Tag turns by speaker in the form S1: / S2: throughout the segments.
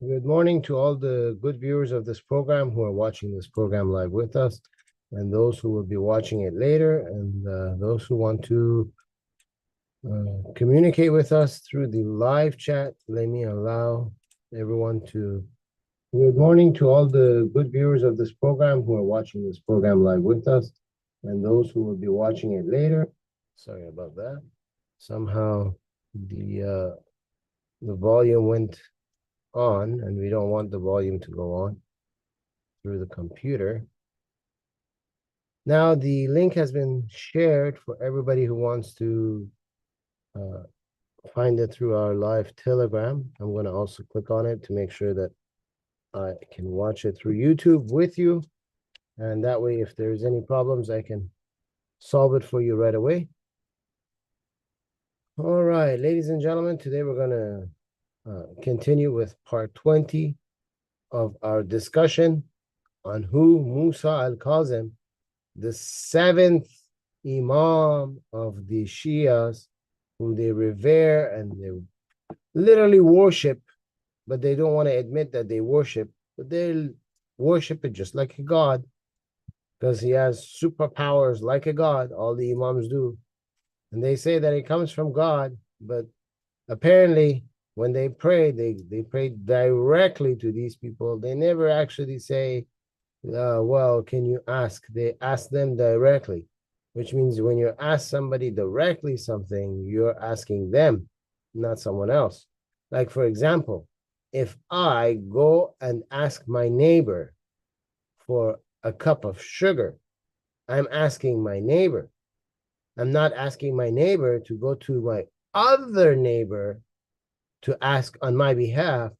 S1: Good morning to all the good viewers of this program who are watching this program live with us, and those who will be watching it later, and those who want to communicate with us through the live chat. Let me allow everyone to. Good morning to all the good viewers of this program who are watching this program live with us, and those who will be watching it later. Sorry about that. Somehow the volume went on, and we don't want the volume to go on through the computer. Now the link has been shared for everybody who wants to find it through our live Telegram. I'm going to also click on it to make sure that I can watch it through YouTube with you. And that way, if there's any problems, I can solve it for you right away. All right, ladies and gentlemen, today we're going to continue with part 20 of our discussion on who Musa al-Kazim, the seventh Imam of the Shias, who they revere and they literally worship, but they don't want to admit that they worship, but they worship it just like a god, because he has superpowers like a god. All the Imams do. And they say that it comes from God, but apparently when they pray, they pray directly to these people. They never actually say, well, can you ask? They ask them directly, which means when you ask somebody directly something, you're asking them, not someone else. Like, for example, if I go and ask my neighbor for a cup of sugar, I'm asking my neighbor. I'm not asking my neighbor to go to my other neighbor to ask on my behalf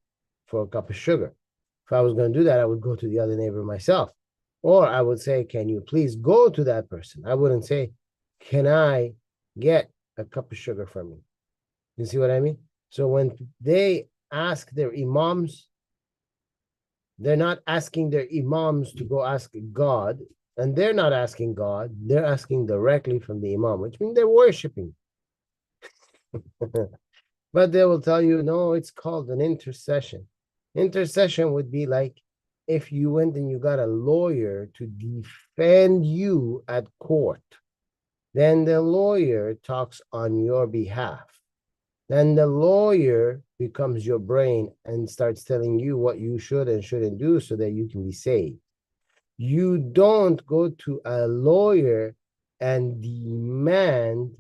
S1: for a cup of sugar. If I was going to do that, I would go to the other neighbor myself. Or I would say, can you please go to that person? I wouldn't say, can I get a cup of sugar from you? You see what I mean? So when they ask their imams, they're not asking their imams to go ask God, and they're not asking God, they're asking directly from the imam, which means they're worshiping. But they will tell you, no, it's called an intercession. Intercession would be like if you went and you got a lawyer to defend you at court. Then the lawyer talks on your behalf. Then the lawyer becomes your brain and starts telling you what you should and shouldn't do so that you can be saved. You don't go to a lawyer and demand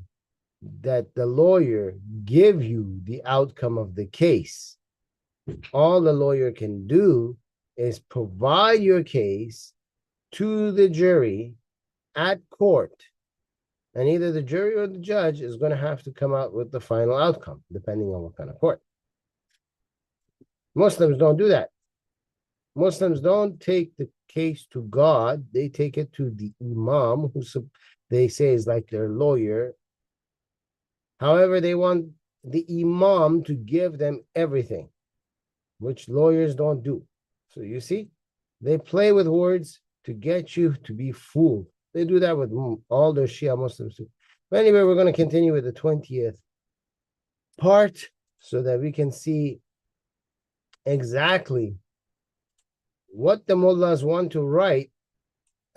S1: that the lawyer give you the outcome of the case. All the lawyer can do is provide your case to the jury at court, and either the jury or the judge is going to have to come out with the final outcome, depending on what kind of court. Muslims don't do that. Muslims don't take the case to God. They take it to the imam, who they say is like their lawyer. However, they want the imam to give them everything, which lawyers don't do. So you see, they play with words to get you to be fooled. They do that with all their Shia Muslims too. But anyway, we're going to continue with the 20th part so that we can see exactly what the mullahs want to write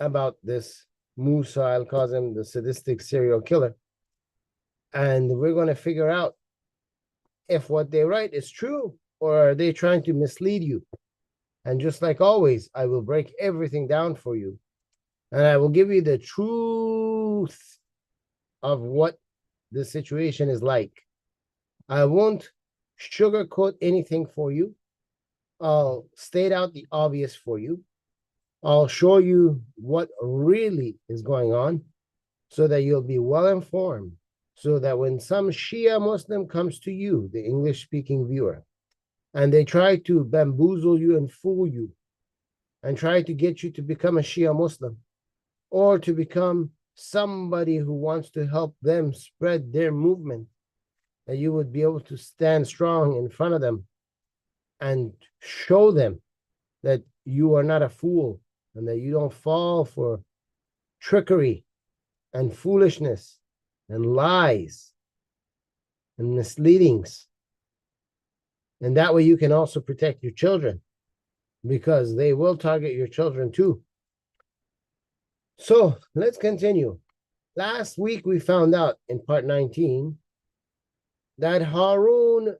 S1: about this Musa al-Kazim, the sadistic serial killer. And we're going to figure out if what they write is true, or are they trying to mislead you. And just like always, I will break everything down for you. And I will give you the truth of what the situation is like. I won't sugarcoat anything for you. I'll state out the obvious for you. I'll show you what really is going on so that you'll be well informed. So that when some Shia Muslim comes to you, the English-speaking viewer, and they try to bamboozle you and fool you and try to get you to become a Shia Muslim or to become somebody who wants to help them spread their movement, that you would be able to stand strong in front of them and show them that you are not a fool and that you don't fall for trickery and foolishness and lies and misleadings. And that way you can also protect your children, because they will target your children too. So let's continue. Last week we found out in part 19 that Harun,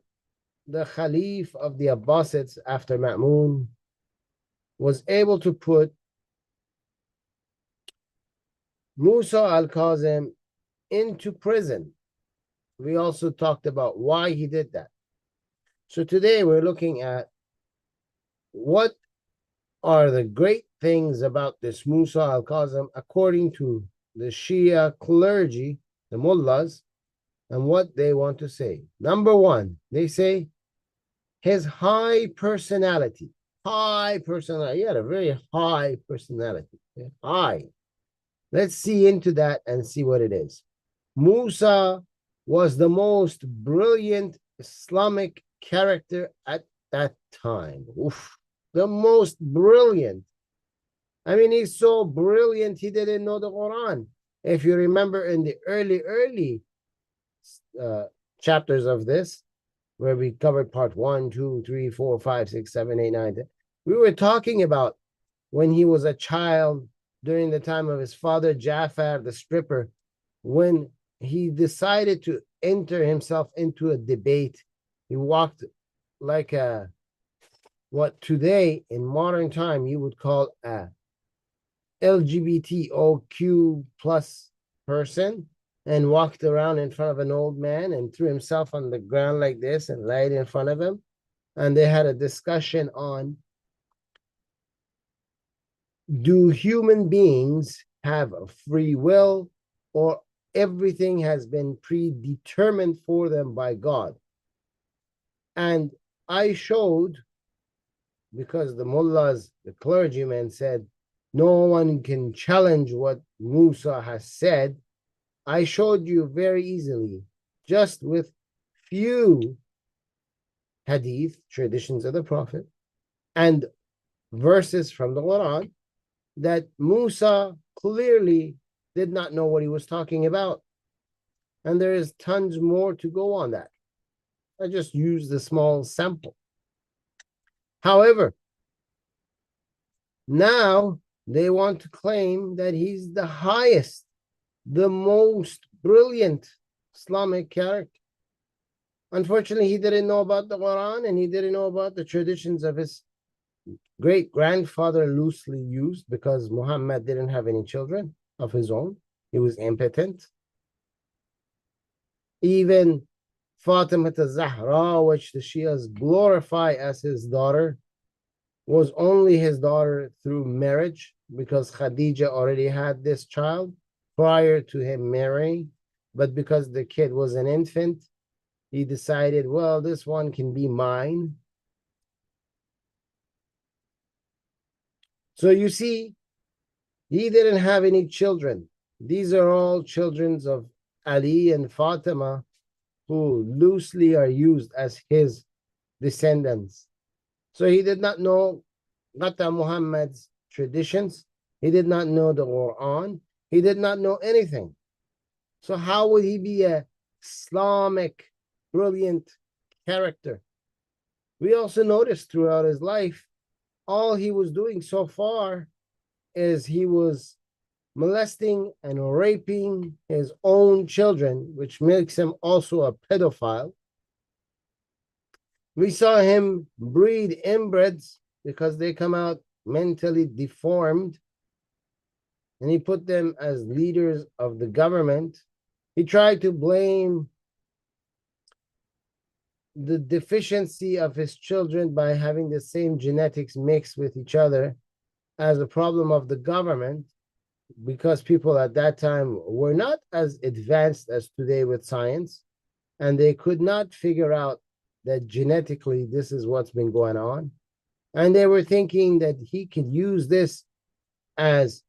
S1: the Khalif of the Abbasids after Ma'mun, was able to put Musa al-Kazim into prison. We also talked about why he did that. So today we're looking at what are the great things about this Musa al-Kazim according to the Shia clergy, the mullahs, and what they want to say. Number one, they say his high personality. High personality. He had a very high personality. High. Let's see into that and see what it is. Musa was the most brilliant Islamic character at that time. Oof. The most brilliant. I mean, he's so brilliant, he didn't know the Quran. If you remember in the early chapters of this, where we covered part 1, 2, 3, 4, 5, 6, 7, 8, 9, 10, we were talking about when he was a child during the time of his father, Jafar, the stripper, when he decided to enter himself into a debate. He walked like a, what today in modern time you would call a LGBTQ plus person, and walked around in front of an old man and threw himself on the ground like this and laid in front of him. And they had a discussion on, do human beings have a free will, or everything has been predetermined for them by God? And I showed, because the mullahs, the clergymen said, no one can challenge what Musa has said. I showed you very easily, just with few hadith, traditions of the Prophet, and verses from the Quran, that Musa clearly did not know what he was talking about. And there is tons more to go on that. I just used a small sample. However, now they want to claim that he's the highest, the most brilliant Islamic character. Unfortunately, he didn't know about the Quran, and he didn't know about the traditions of his great-grandfather, loosely used, because Muhammad didn't have any children of his own. He was impotent. Even Fatima al-Zahra, which the Shias glorify as his daughter, was only his daughter through marriage, because Khadija already had this child prior to him marrying. But because the kid was an infant, he decided, well, this one can be mine. So you see, he didn't have any children. These are all children of Ali and Fatima, who loosely are used as his descendants. So he did not know Gata Muhammad's traditions. He did not know the Quran. He did not know anything. So how would he be a Islamic brilliant character? We also noticed throughout his life, all he was doing so far is he was molesting and raping his own children, which makes him also a pedophile. We saw him breed inbreds because they come out mentally deformed, and he put them as leaders of the government. He tried to blame the deficiency of his children by having the same genetics mixed with each other as a problem of the government, because people at that time were not as advanced as today with science, and they could not figure out that genetically this is what's been going on. And they were thinking that he could use this as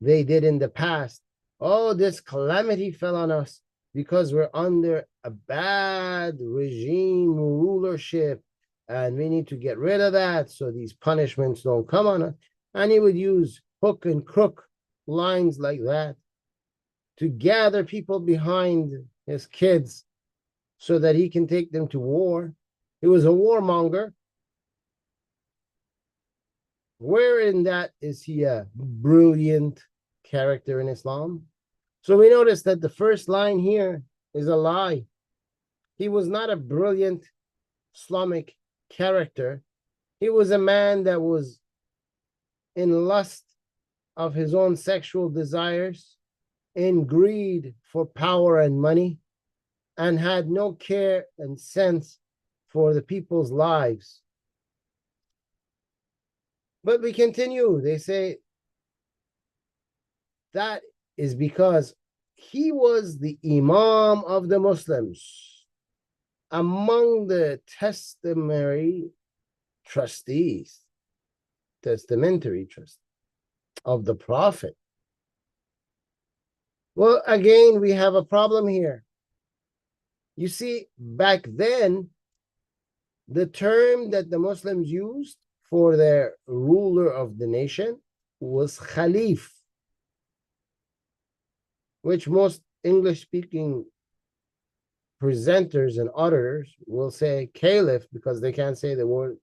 S1: they did in the past. Oh, this calamity fell on us because we're under a bad regime rulership, and we need to get rid of that so these punishments don't come on us. And he would use hook and crook lines like that to gather people behind his kids so that he can take them to war. He was a warmonger. Where in that is he a brilliant character in Islam? So we notice that the first line here is a lie. He was not a brilliant Islamic character. He was a man that was in lust of his own sexual desires, in greed for power and money, and had no care and sense for the people's lives. But we continue. They say that is because he was the Imam of the Muslims among the testamentary trustees of the Prophet. Well, again, we have a problem here. You see, back then, the term that the Muslims used for their ruler of the nation was Khalif, which most English-speaking presenters and auditors will say Caliph because they can't say the word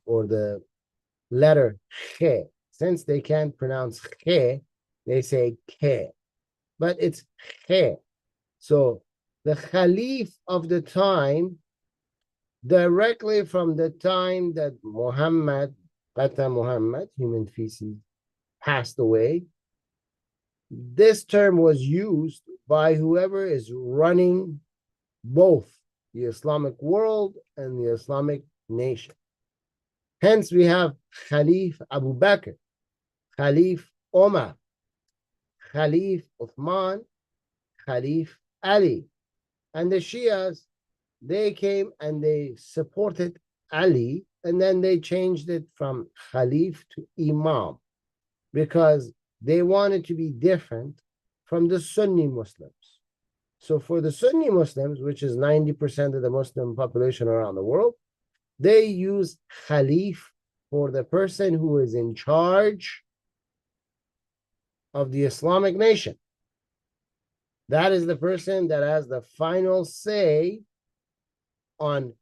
S1: or the letter Khe. Since they can't pronounce Khe, they say Ke. But it's Khe. So the Khalif of the time, directly from the time that Muhammad, human feces, passed away, this term was used by whoever is running both the Islamic world and the Islamic nation. Hence, we have Khalif Abu Bakr, Khalif Omar, Khalif Uthman, Khalif Ali. And the Shias, they came and they supported Ali, and then they changed it from Khalif to Imam because they wanted to be different from the Sunni Muslims. So for the Sunni Muslims, which is 90% of the Muslim population around the world, they use Khalif for the person who is in charge of the Islamic nation. That is the person that has the final say on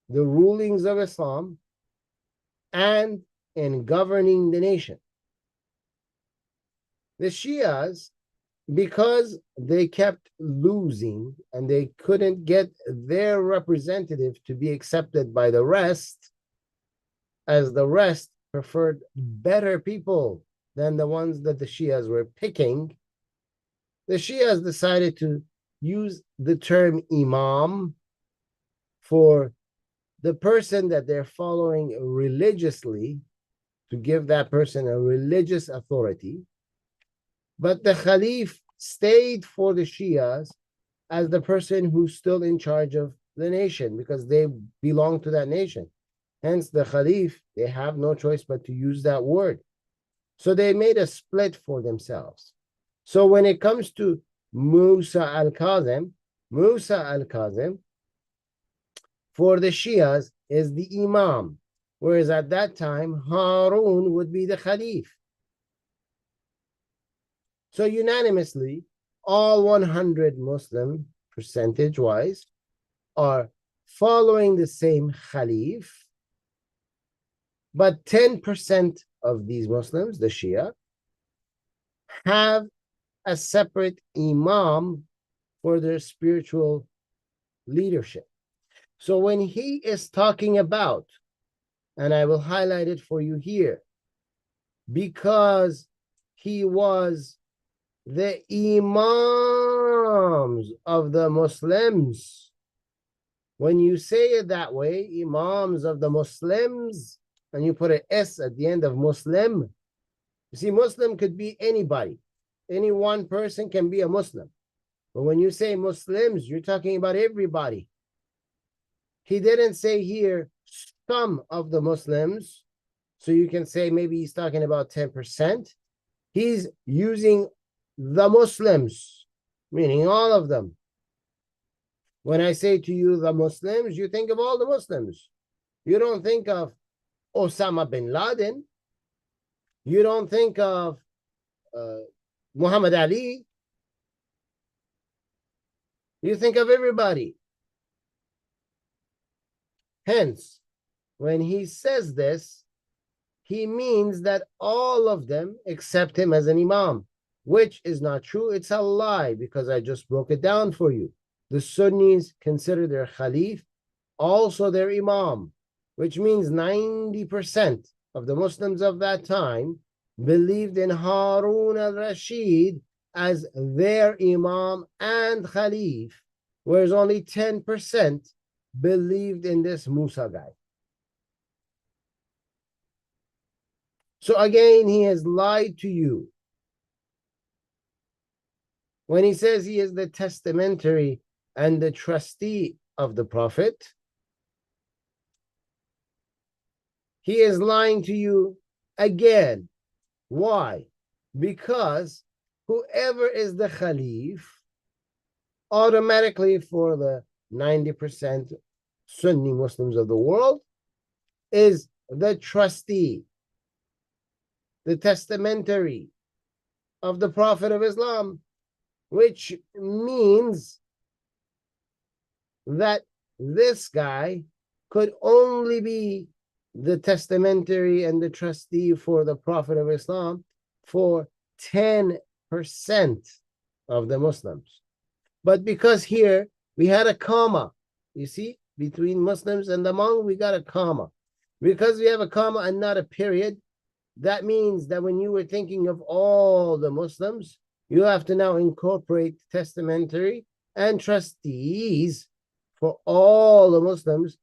S1: the rulings of Islam and in governing the nation. The Shias, because they kept losing and they couldn't get their representative to be accepted by the rest, as the rest preferred better people than the ones that the Shias were picking, the Shias decided to use the term Imam for the person that they're following religiously, to give that person a religious authority. But the Khalif stayed for the Shias as the person who's still in charge of the nation because they belong to that nation. Hence, the Khalif, they have no choice but to use that word. So they made a split for themselves. So when it comes to Musa al-Kazim, for the Shias is the Imam, whereas at that time, Harun would be the Khalif. So unanimously, all 100 Muslim, percentage-wise, are following the same Khalif, but 10% of these Muslims, the Shia, have a separate Imam for their spiritual leadership. So when he is talking about, and I will highlight it for you here, because he was the Imams of the Muslims. When you say it that way, Imams of the Muslims, and you put an S at the end of Muslim, you see, Muslim could be anybody. Any one person can be a Muslim. But when you say Muslims, you're talking about everybody. He didn't say here some of the Muslims, so you can say maybe he's talking about 10%. He's using the Muslims, meaning all of them. When I say to you the Muslims, you think of all the Muslims. You don't think of Osama bin Laden. You don't think of Muhammad Ali. You think of everybody. Hence, when he says this, he means that all of them accept him as an imam, which is not true. It's a lie, because I just broke it down for you. The Sunnis consider their Khalif also their imam, which means 90% of the Muslims of that time believed in Harun al-Rashid as their imam and Khalif, whereas only 10% believed in this Musa guy. So again, he has lied to you. When he says he is the testamentary and the trustee of the Prophet, he is lying to you again. Why? Because whoever is the Khalif, automatically for the 90% Sunni Muslims of the world, is the trustee, the testamentary of the Prophet of Islam, which means that this guy could only be the testamentary and the trustee for the Prophet of Islam for 10% of the Muslims. But because here we had a comma, you see, between Muslims and the Hmong, we got a comma. Because we have a comma and not a period, that means that when you were thinking of all the Muslims, you have to now incorporate testamentary and trustees for all the Muslims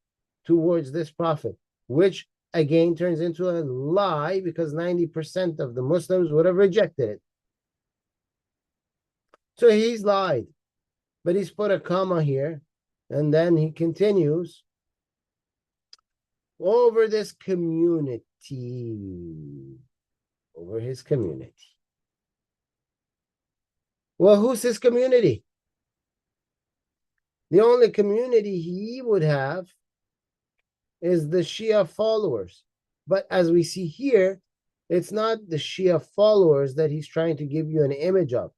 S1: towards this Prophet, which again turns into a lie, because 90% of the Muslims would have rejected it. So he's lied, but he's put a comma here, and then he continues over this community, over his community. Well, who's his community? The only community he would have is the Shia followers. But as we see here, it's not the Shia followers that he's trying to give you an image of.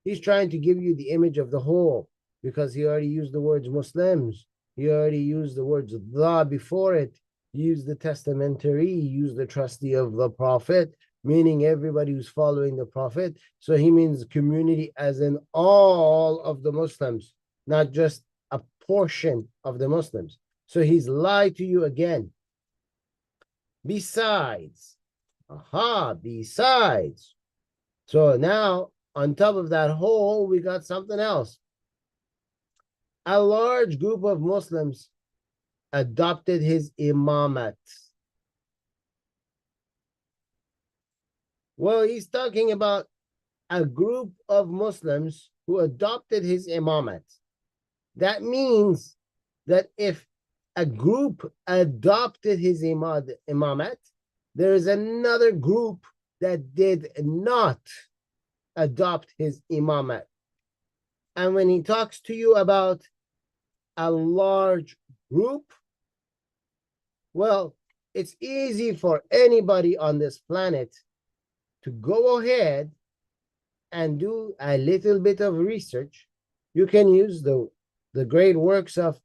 S1: He's trying to give you the image of the whole, because he already used the words Muslims. He already used the words the before it. He used the testamentary. He used the trustee of the Prophet, meaning everybody who's following the Prophet. So he means community as in all of the Muslims, not just a portion of the Muslims. So he's lied to you again. Besides, besides. So now, on top of that whole, we got something else. A large group of Muslims adopted his imamat. Well, he's talking about a group of Muslims who adopted his imamat. That means that if a group adopted his imamat, there is another group that did not adopt his imamat. And when he talks to you about a large group, well, it's easy for anybody on this planet to go ahead and do a little bit of research. You can use the great works of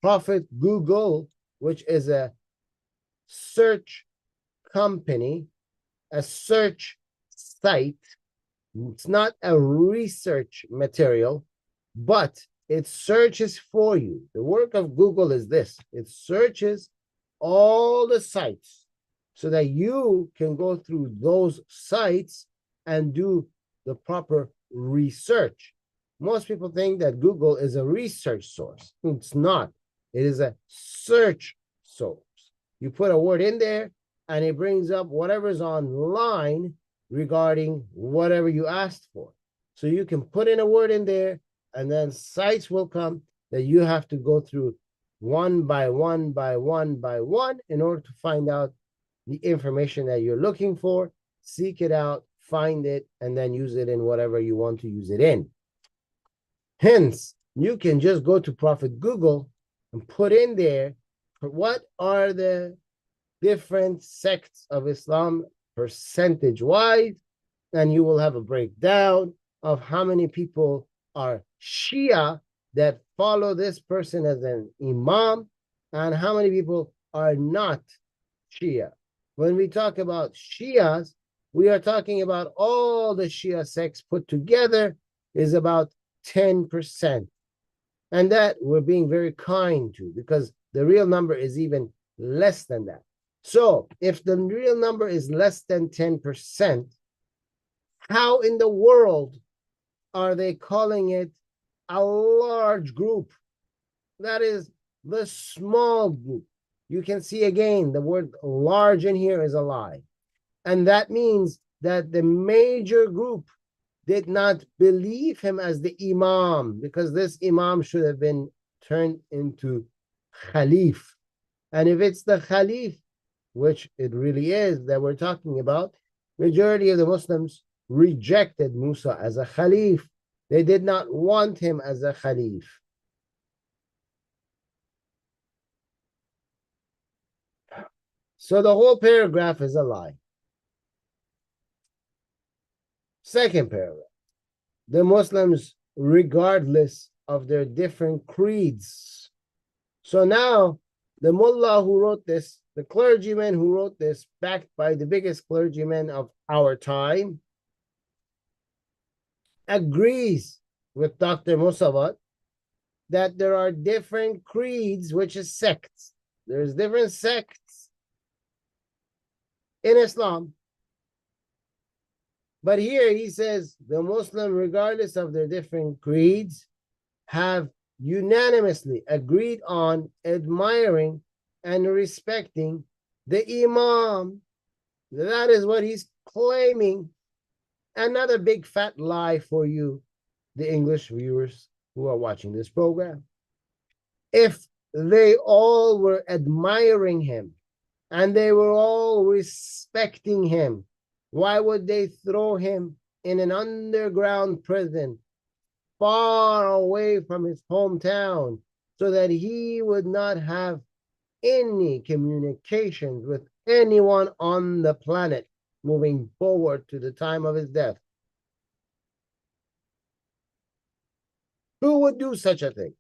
S1: Prophet Google, which is a search company, a search site. It's not a research material, but it searches for you. The work of Google is this: it searches all the sites so that you can go through those sites and do the proper research. Most people think that Google is a research source. It's not. It is a search source. You put a word in there and it brings up whatever's online regarding whatever you asked for. So you can put in a word in there, and then sites will come that you have to go through one by one by one by one in order to find out the information that you're looking for, seek it out, find it, and then use it in whatever you want to use it in. Hence, you can just go to Prophet Google and put in there what are the different sects of Islam percentage-wise, and you will have a breakdown of how many people are Shia that follow this person as an imam, and how many people are not Shia. When we talk about Shias, we are talking about all the Shia sects put together is about 10%. And that we're being very kind to, because the real number is even less than that. So if the real number is less than 10%, how in the world are they calling it a large group? That is the small group. You can see again, the word large in here is a lie. And that means that the major group did not believe him as the Imam, because this Imam should have been turned into Khalif. And if it's the Khalif, which it really is that we're talking about, majority of the Muslims rejected Musa as a Khalif. They did not want him as a Khalif. So the whole paragraph is a lie. Second paragraph. The Muslims, regardless of their different creeds. So now, the mullah who wrote this, the clergyman who wrote this, backed by the biggest clergyman of our time, agrees with Dr. Mossavat that there are different creeds, which is sects. There's different sects in Islam. But here he says the Muslim, regardless of their different creeds, have unanimously agreed on admiring and respecting the Imam. That is what he's claiming. Another big fat lie for you, the English viewers who are watching this program. If they all were admiring him and they were all respecting him, why would they throw him in an underground prison far away from his hometown so that he would not have any communications with anyone on the planet moving forward to the time of his death? Who would do such a thing?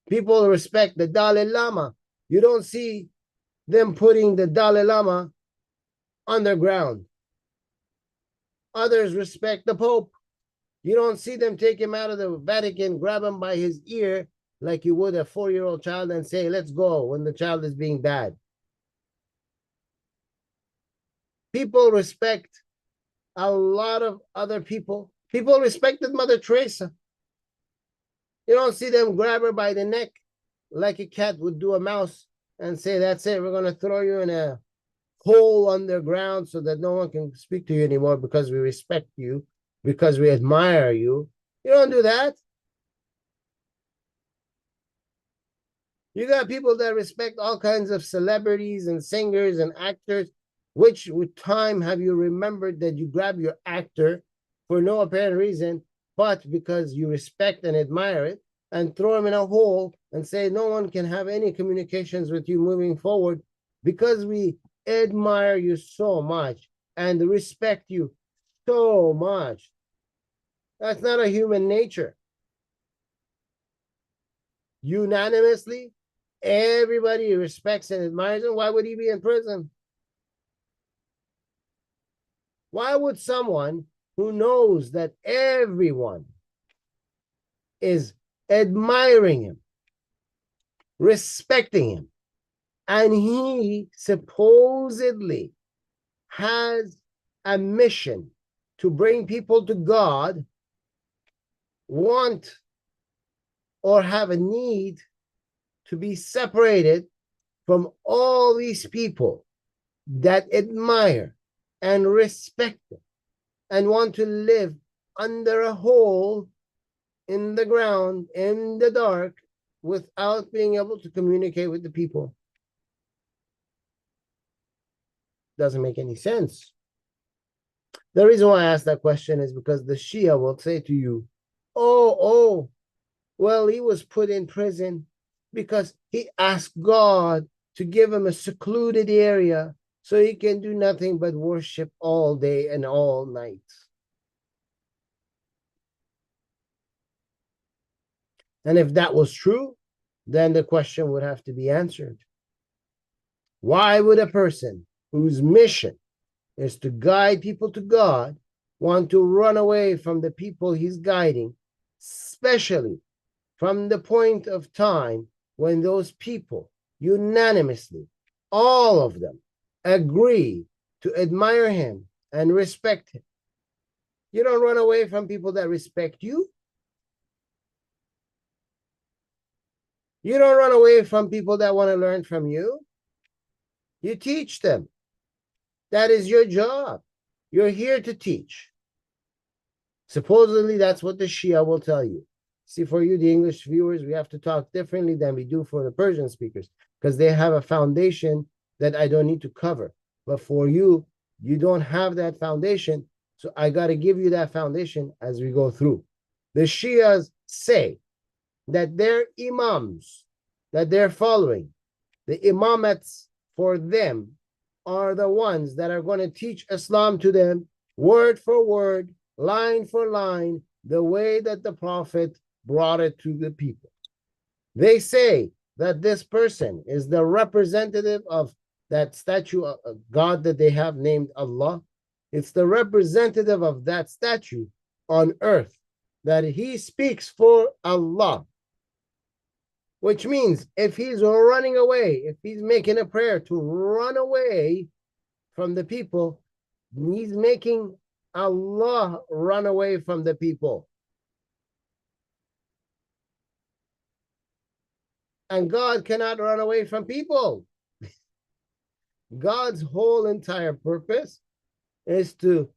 S1: People respect the Dalai Lama. You don't see them putting the Dalai Lama underground. Others respect the Pope. You don't see them take him out of the Vatican, grab him by his ear like you would a 4-year-old child and say, let's go, when the child is being bad. People respect a lot of other people. People respected Mother Teresa. You don't see them grab her by the neck like a cat would do a mouse and say, that's it, we're going to throw you in a hole underground so that no one can speak to you anymore because we respect you, because we admire you. You don't do that. You got people that respect all kinds of celebrities and singers and actors. Which with time have you remembered that you grab your actor for no apparent reason, but because you respect and admire it, and throw him in a hole and say no one can have any communications with you moving forward because we admire you so much and respect you so much? That's not a human nature. Unanimously, everybody respects and admires him. Why would he be in prison? Why would someone who knows that everyone is admiring him, respecting him, and he supposedly has a mission to bring people to God, want or have a need to be separated from all these people that admire and respect him and want to live under a hole in the ground, in the dark, without being able to communicate with the people? Doesn't make any sense. The reason why I asked that question is because the Shia will say to you, oh, well, he was put in prison because he asked God to give him a secluded area so he can do nothing but worship all day and all night. And if that was true, then the question would have to be answered. Why would a person whose mission is to guide people to God want to run away from the people he's guiding, especially from the point of time when those people unanimously, all of them, agree to admire him and respect him? You don't run away from people that respect you. You don't run away from people that want to learn from you. You teach them. That is your job. You're here to teach. Supposedly, that's what the Shia will tell you. See, for you, the English viewers, we have to talk differently than we do for the Persian speakers because they have a foundation that I don't need to cover. But for you, you don't have that foundation. So I got to give you that foundation as we go through. The Shias say that their imams that they're following, the imamats for them, are the ones that are going to teach Islam to them word for word, line for line, the way that the Prophet brought it to the people. They say that this person is the representative of that statue of God that they have named Allah. It's the representative of that statue on earth, that he speaks for Allah. Which means if he's running away, if he's making a prayer to run away from the people, he's making Allah run away from the people. And God cannot run away from people. God's whole entire purpose is to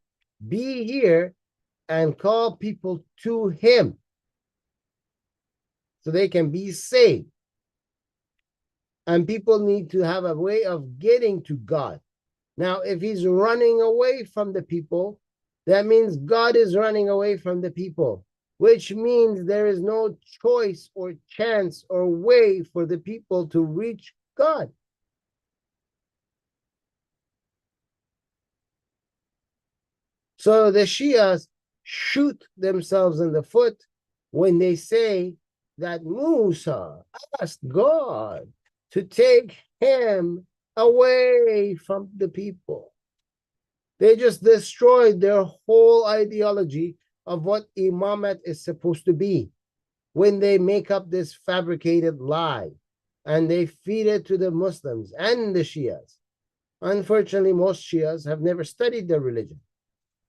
S1: be here and call people to him so they can be saved. And people need to have a way of getting to God. Now, if he's running away from the people, that means God is running away from the people, which means there is no choice or chance or way for the people to reach God. So the Shias shoot themselves in the foot when they say that Musa asked God to take him away from the people. They just destroyed their whole ideology of what imamat is supposed to be when they make up this fabricated lie and they feed it to the Muslims and the Shias. Unfortunately, most Shias have never studied their religion.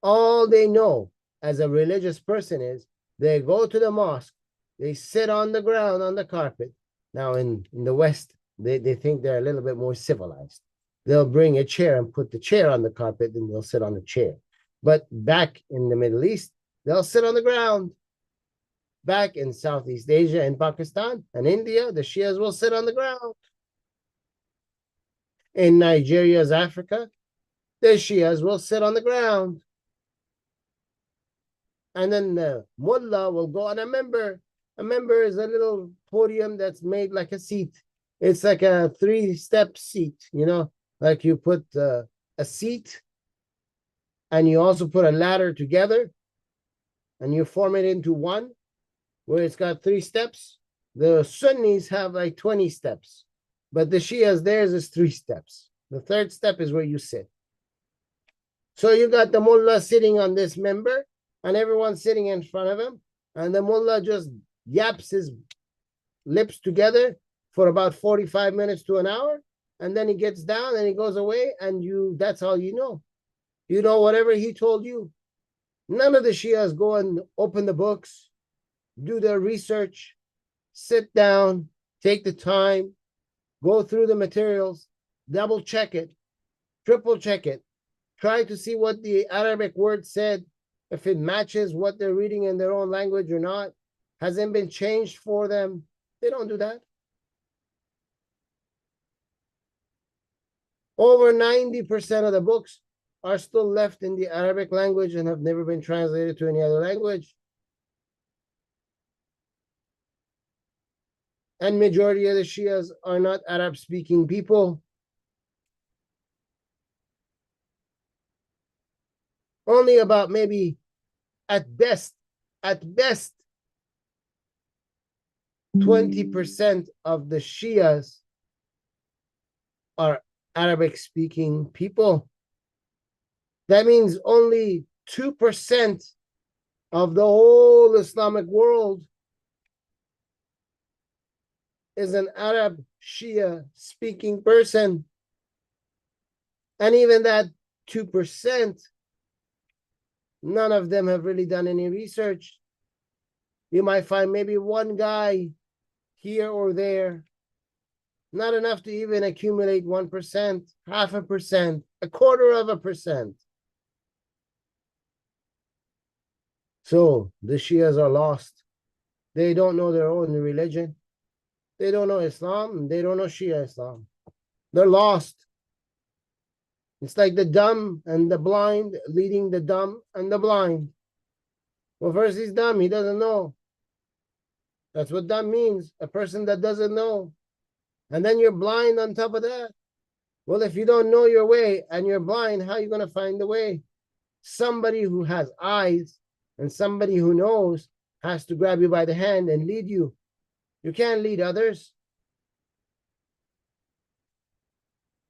S1: All they know as a religious person is they go to the mosque, they sit on the ground on the carpet. Now in the West, they think they're a little bit more civilized. They'll bring a chair and put the chair on the carpet and they'll sit on the chair. But back in the Middle East, they'll sit on the ground. Back in Southeast Asia and Pakistan and India, the Shias will sit on the ground. In Nigeria's Africa, the Shias will sit on the ground. And then the mullah will go on a member. A member is a little podium that's made like a seat. It's like a 3-step seat, you know, like you put a seat and you also put a ladder together and you form it into one where it's got 3 steps. The Sunnis have like 20 steps, but the Shias, theirs is 3 steps. The 3rd step is where you sit. So you got the mullah sitting on this member and everyone's sitting in front of him, and the mullah just yaps his lips together for about 45 minutes to an hour, and then he gets down and he goes away, and that's all you know. You know whatever he told you. None of the Shias go and open the books, do their research, sit down, take the time, go through the materials, double check it, triple check it, try to see what the Arabic word said, if it matches what they're reading in their own language or not. Hasn't been changed for them. They don't do that. Over 90% of the books are still left in the Arabic language and have never been translated to any other language. And majority of the Shias are not Arab-speaking people. Only about maybe at best, 20% of the Shias are Arabic-speaking people. That means only 2% of the whole Islamic world is an Arab Shia speaking person. And even that 2%, none of them have really done any research. You might find maybe one guy here or there, not enough to even accumulate 1%, 0.5%, 0.25%. So the Shias are lost. They don't know their own religion. They don't know Islam. They don't know Shia Islam. They're lost. It's like the dumb and the blind leading the dumb and the blind. Well, first he's dumb. He doesn't know. That's what dumb means. A person that doesn't know. And then you're blind on top of that. Well, if you don't know your way and you're blind, how are you going to find the way? Somebody who has eyes and somebody who knows has to grab you by the hand and lead you. You can't lead others.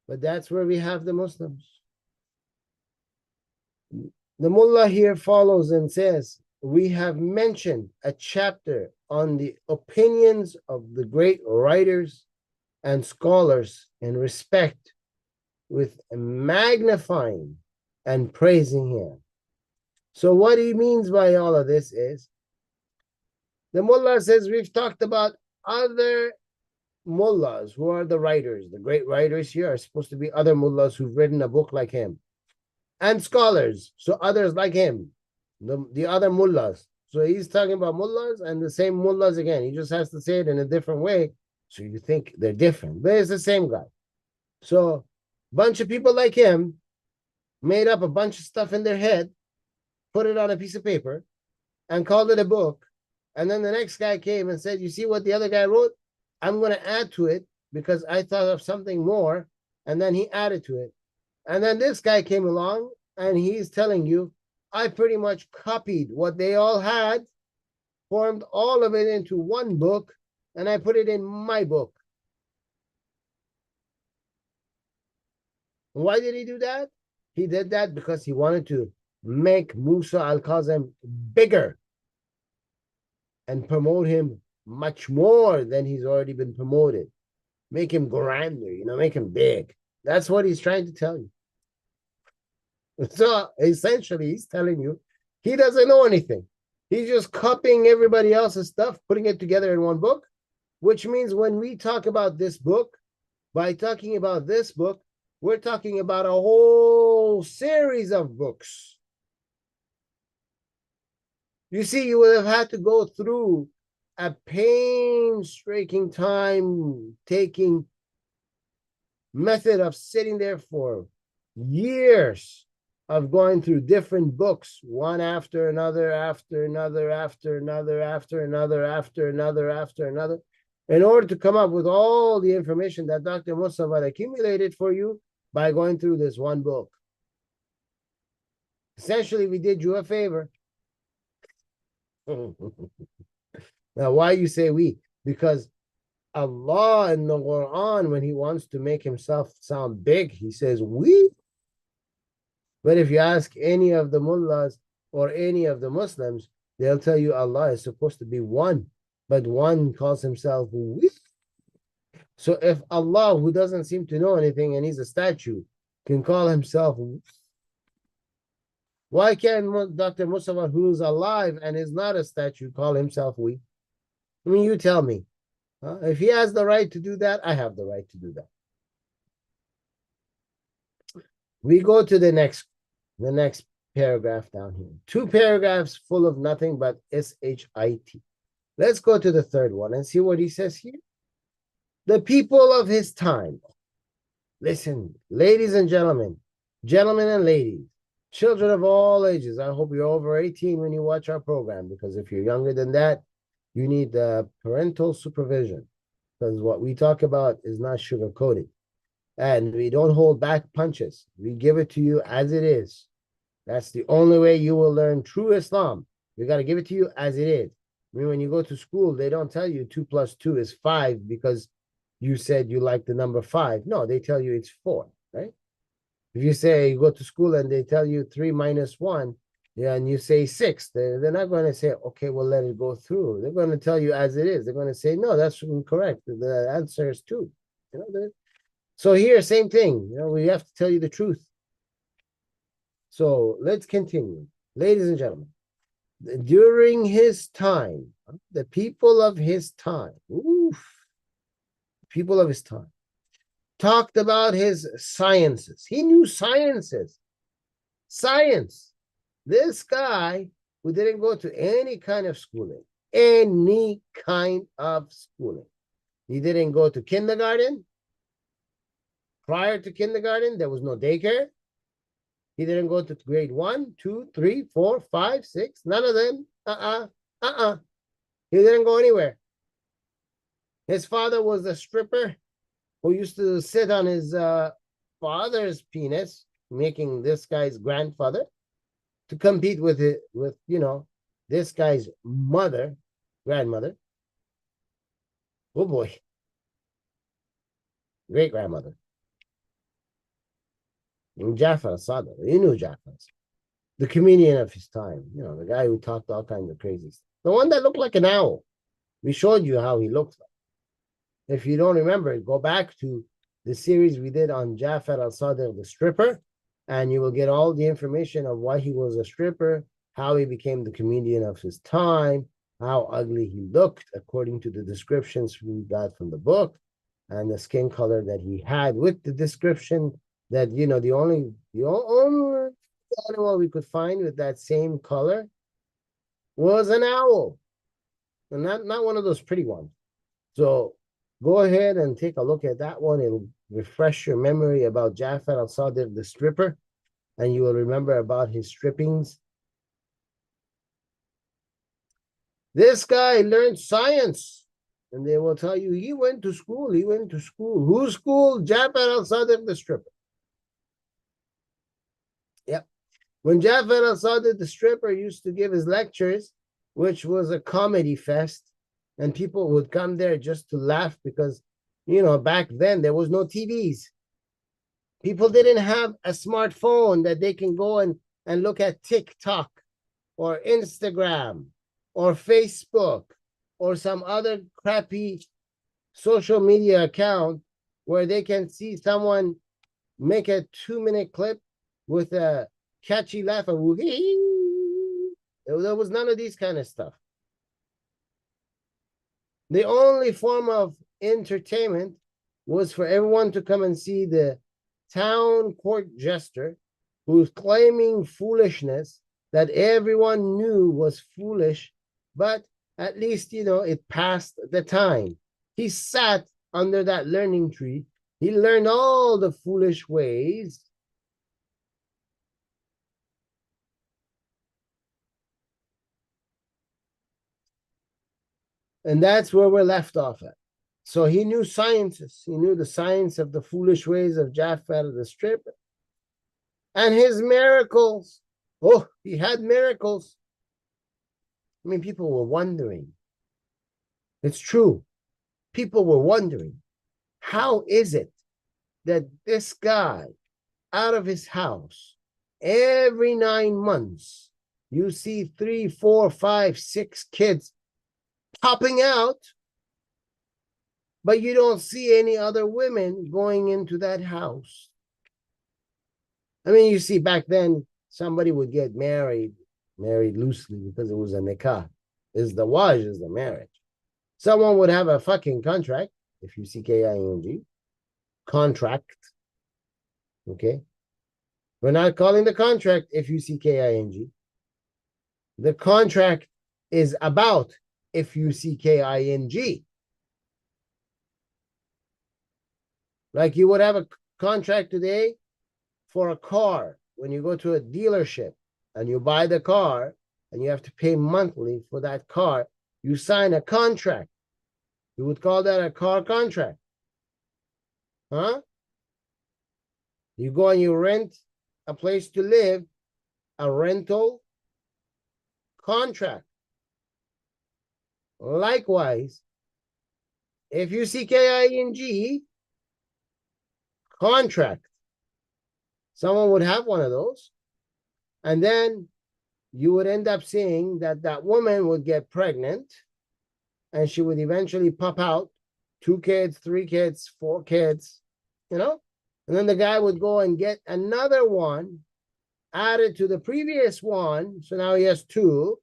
S1: But that's where we have the Muslims. The mullah here follows and says, we have mentioned a chapter on the opinions of the great writers and scholars in respect with magnifying and praising him. So what he means by all of this is, the mullah says we've talked about other mullahs who are the writers. The great writers here are supposed to be other mullahs who've written a book like him. And scholars, so others like him, the other mullahs. So he's talking about mullahs and the same mullahs again. He just has to say it in a different way. So you think they're different, but it's the same guy. So a bunch of people like him made up a bunch of stuff in their head, put it on a piece of paper, and called it a book. And then the next guy came and said, you see what the other guy wrote? I'm going to add to it because I thought of something more. And then he added to it. And then this guy came along and he's telling you, I pretty much copied what they all had, formed all of it into one book, and I put it in my book. Why did he do that? He did that because he wanted to make Musa al-Kazim bigger and promote him much more than he's already been promoted. Make him grander, make him big. That's what he's trying to tell you. So essentially, he's telling you he doesn't know anything. He's just copying everybody else's stuff, putting it together in one book, which means when we talk about this book, by talking about this book, we're talking about a whole series of books. You see, you would have had to go through a painstaking time-taking method of sitting there for years of going through different books, one after another, after another, after another, after another, after another, after another, in order to come up with all the information that Dr. Mossavat accumulated for you by going through this one book. Essentially, we did you a favor. Now, why you say we? Because Allah in the Quran, when he wants to make himself sound big, he says we. But if you ask any of the mullahs or any of the Muslims, they'll tell you Allah is supposed to be one, but one calls himself we. So if Allah, who doesn't seem to know anything and he's a statue, can call himself, why can't Dr. Mossavat, who is alive and is not a statue, call himself we? I mean, you tell me. If he has the right to do that, I have the right to do that. We go to the next paragraph down here. 2 paragraphs full of nothing but shit. Let's go to the third one and see what he says here. The people of his time. Listen, ladies and gentlemen and ladies, children of all ages. I hope you're over 18 when you watch our program, because if you're younger than that, you need parental supervision, because what we talk about is not sugar-coated. And we don't hold back punches. We give it to you as it is. That's the only way you will learn true Islam. We got to give it to you as it is. I mean, when you go to school, they don't tell you 2 plus 2 is 5 because you said you like the number 5. No, they tell you it's 4, right? If you say you go to school and they tell you 3 minus 1, yeah, and you say 6, they're not going to say, okay, we'll let it go through. They're going to tell you as it is. They're going to say, no, that's incorrect. The answer is 2. You know, so here, same thing. You know, we have to tell you the truth. So let's continue. Ladies and gentlemen, during his time, the people of his time, people of his time, talked about his sciences. He knew sciences. Science. This guy who didn't go to any kind of schooling, he didn't go to kindergarten. Prior to kindergarten, there was no daycare. He didn't go to grade 1, 2, 3, 4, 5, 6. None of them. He didn't go anywhere. His father was a stripper who used to sit on his father's penis, making this guy's grandfather, to compete with this guy's grandmother. Oh boy. Great grandmother. Jafar Sadr, you knew Jafar, the comedian of his time, the guy who talked all kinds of crazy stuff. The one that looked like an owl. We showed you how he looked like. If you don't remember, go back to the series we did on Jafar al-Sadr, the stripper, and you will get all the information of why he was a stripper, how he became the comedian of his time, how ugly he looked according to the descriptions we got from the book, and the skin color that he had with the description that, the only animal we could find with that same color was an owl, and not one of those pretty ones. So go ahead and take a look at that one. It'll refresh your memory about Jafar al-Sadr, the stripper, and you will remember about his strippings. This guy learned science, and they will tell you he went to school. Whose school? Jafar al-Sadr, the stripper. Yep. When Jafar al-Sadr, the stripper, used to give his lectures, which was a comedy fest, and people would come there just to laugh because, back then there was no TVs. People didn't have a smartphone that they can go and look at TikTok or Instagram or Facebook or some other crappy social media account where they can see someone make a 2-minute clip with a catchy laugh and there was none of these kind of stuff. The only form of entertainment was for everyone to come and see the town court jester who's claiming foolishness that everyone knew was foolish, but at least, it passed the time. He sat under that learning tree. He learned all the foolish ways. And that's where we're left off at. So he knew sciences. He knew the science of the foolish ways of Jafar the stripper. And his miracles. Oh, he had miracles. I mean, people were wondering. It's true. People were wondering, how is it that this guy, out of his house, every 9 months, you see 3, 4, 5, 6 kids popping out, but you don't see any other women going into that house? I mean, you see, back then, somebody would get married loosely because it was a nikah. The waj is the marriage. Someone would have a fucking contract, if you see K-I-N-G, contract. Okay? We're not calling the contract if you see K-I-N-G. The contract is about if you see K-I-N-G. Like you would have a contract today for a car when you go to a dealership and you buy the car and you have to pay monthly for that car. You sign a contract. You would call that a car contract. Huh? You go and you rent a place to live, a rental contract. Likewise, if you see King, contract, someone would have one of those. And then you would end up seeing that that woman would get pregnant and she would eventually pop out 2 kids, 3 kids, 4 kids, you know? And then the guy would go and get another one added to the previous one. So now he has 2.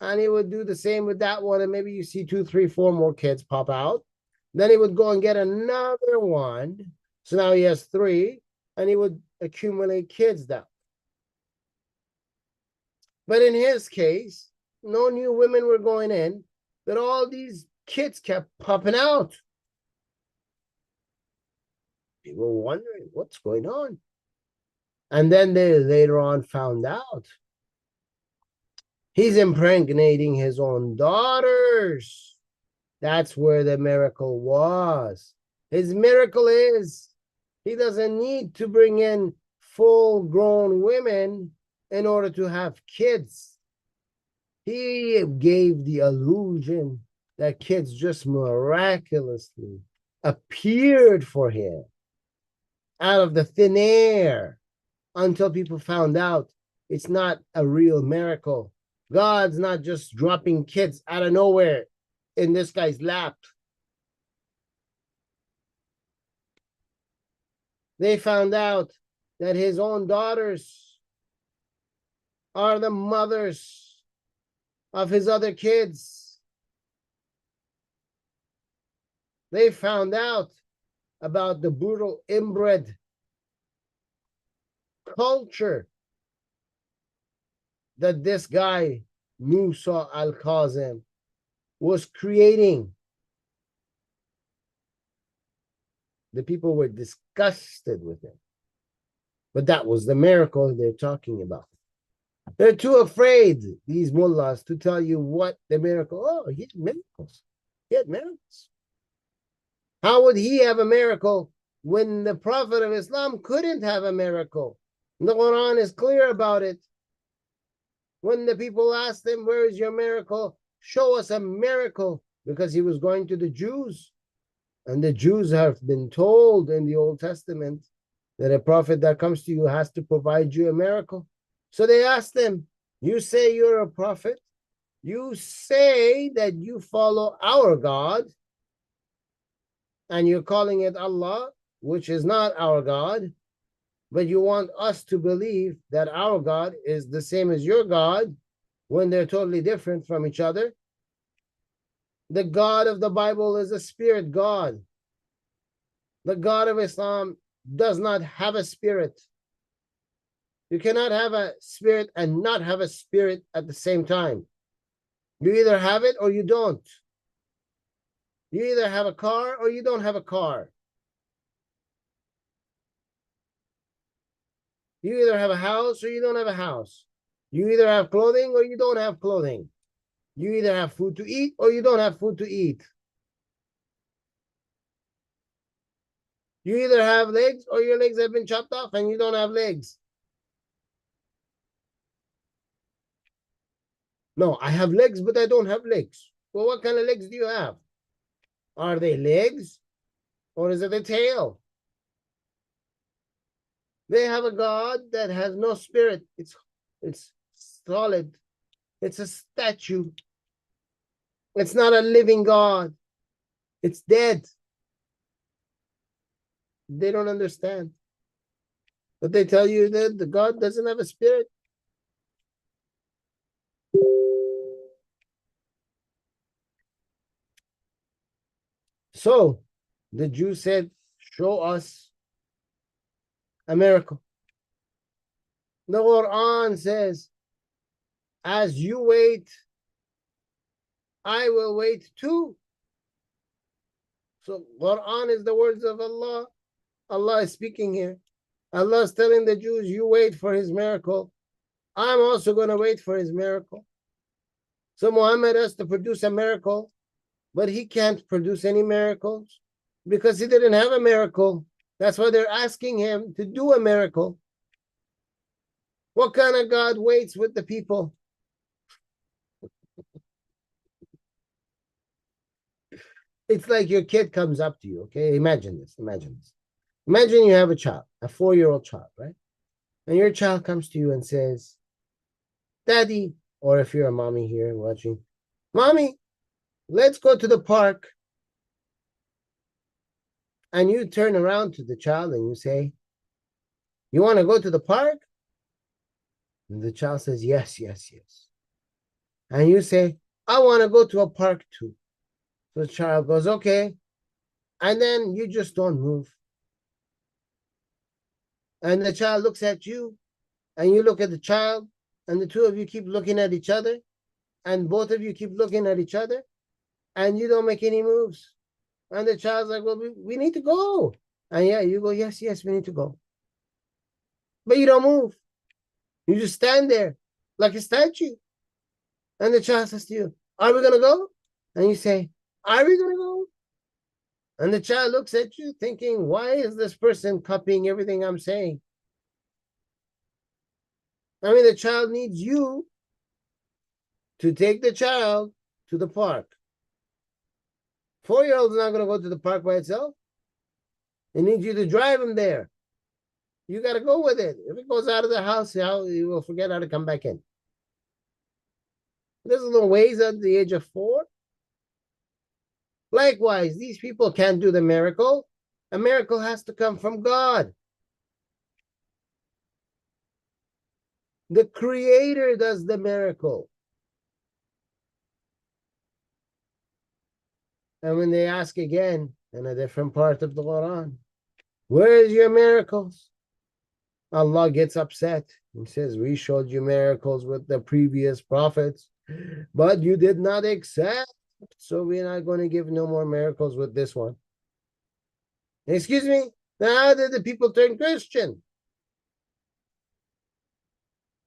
S1: And he would do the same with that one. And maybe you see 2, 3, 4 more kids pop out. Then he would go and get another one. So now he has 3. And he would accumulate kids that way. But in his case, no new women were going in, but all these kids kept popping out. People were wondering what's going on. And then they later on found out he's impregnating his own daughters. That's where the miracle was. His miracle is he doesn't need to bring in full-grown women in order to have kids. He gave the illusion that kids just miraculously appeared for him out of the thin air until people found out it's not a real miracle. God's not just dropping kids out of nowhere in this guy's lap. They found out that his own daughters are the mothers of his other kids. They found out about the brutal inbred culture that this guy, Musa al-Kazim, was creating. The people were disgusted with him. But that was the miracle they're talking about. They're too afraid, these mullahs, to tell you what the miracle. Oh, he had miracles. He had miracles. How would he have a miracle when the Prophet of Islam couldn't have a miracle? The Quran is clear about it. When the people asked him, where is your miracle? Show us a miracle, because he was going to the Jews. And the Jews have been told in the Old Testament that a prophet that comes to you has to provide you a miracle. So they asked him, you say you're a prophet? You say that you follow our God, and you're calling it Allah, which is not our God, but you want us to believe that our God is the same as your God when they're totally different from each other. The God of the Bible is a spirit God. The God of Islam does not have a spirit. You cannot have a spirit and not have a spirit at the same time. You either have it or you don't. You either have a car or you don't have a car. You either have a house or you don't have a house. You either have clothing or you don't have clothing. You either have food to eat or you don't have food to eat. You either have legs or your legs have been chopped off and you don't have legs. No, I have legs, but I don't have legs. Well, what kind of legs do you have? Are they legs or is it a tail? They have a God that has no spirit. It's solid. It's a statue. It's not a living God. It's dead. They don't understand. But they tell you that the God doesn't have a spirit. So the Jew said, show us a miracle. The Quran says, as you wait, I will wait too. So Quran is the words of Allah. Allah is speaking here. Allah is telling the Jews, you wait for his miracle. I'm also going to wait for his miracle. So Muhammad has to produce a miracle, but he can't produce any miracles because he didn't have a miracle. That's why they're asking him to do a miracle. What kind of God waits with the people? It's like your kid comes up to you, okay? Imagine this, imagine this. Imagine you have a child, a 4-year-old child, right? And your child comes to you and says, Daddy, or if you're a mommy here watching, Mommy, let's go to the park. And you turn around to the child and you say, you want to go to the park? And the child says, yes, yes, yes. And you say, I want to go to a park too. So the child goes, okay. And then you just don't move. And the child looks at you and you look at the child and the two of you keep looking at each other and both of you keep looking at each other and you don't make any moves. And the child's like, well, we need to go. And yeah, you go, yes, yes, we need to go. But you don't move. You just stand there like a statue. And the child says to you, are we going to go? And you say, are we going to go? And the child looks at you thinking, why is this person copying everything I'm saying? I mean, the child needs you to take the child to the park. 4-year-old's not going to go to the park by itself. It needs you to drive him there. You got to go with it. If it goes out of the house, he will forget how to come back in. There's no ways at the age of 4. Likewise, these people can't do the miracle. A miracle has to come from God. The Creator does the miracle. And when they ask again in a different part of the Quran, where is your miracles? Allah gets upset and says, we showed you miracles with the previous prophets, but you did not accept. So we're not going to give no more miracles with this one. Excuse me? Now, how did the people turn Christian?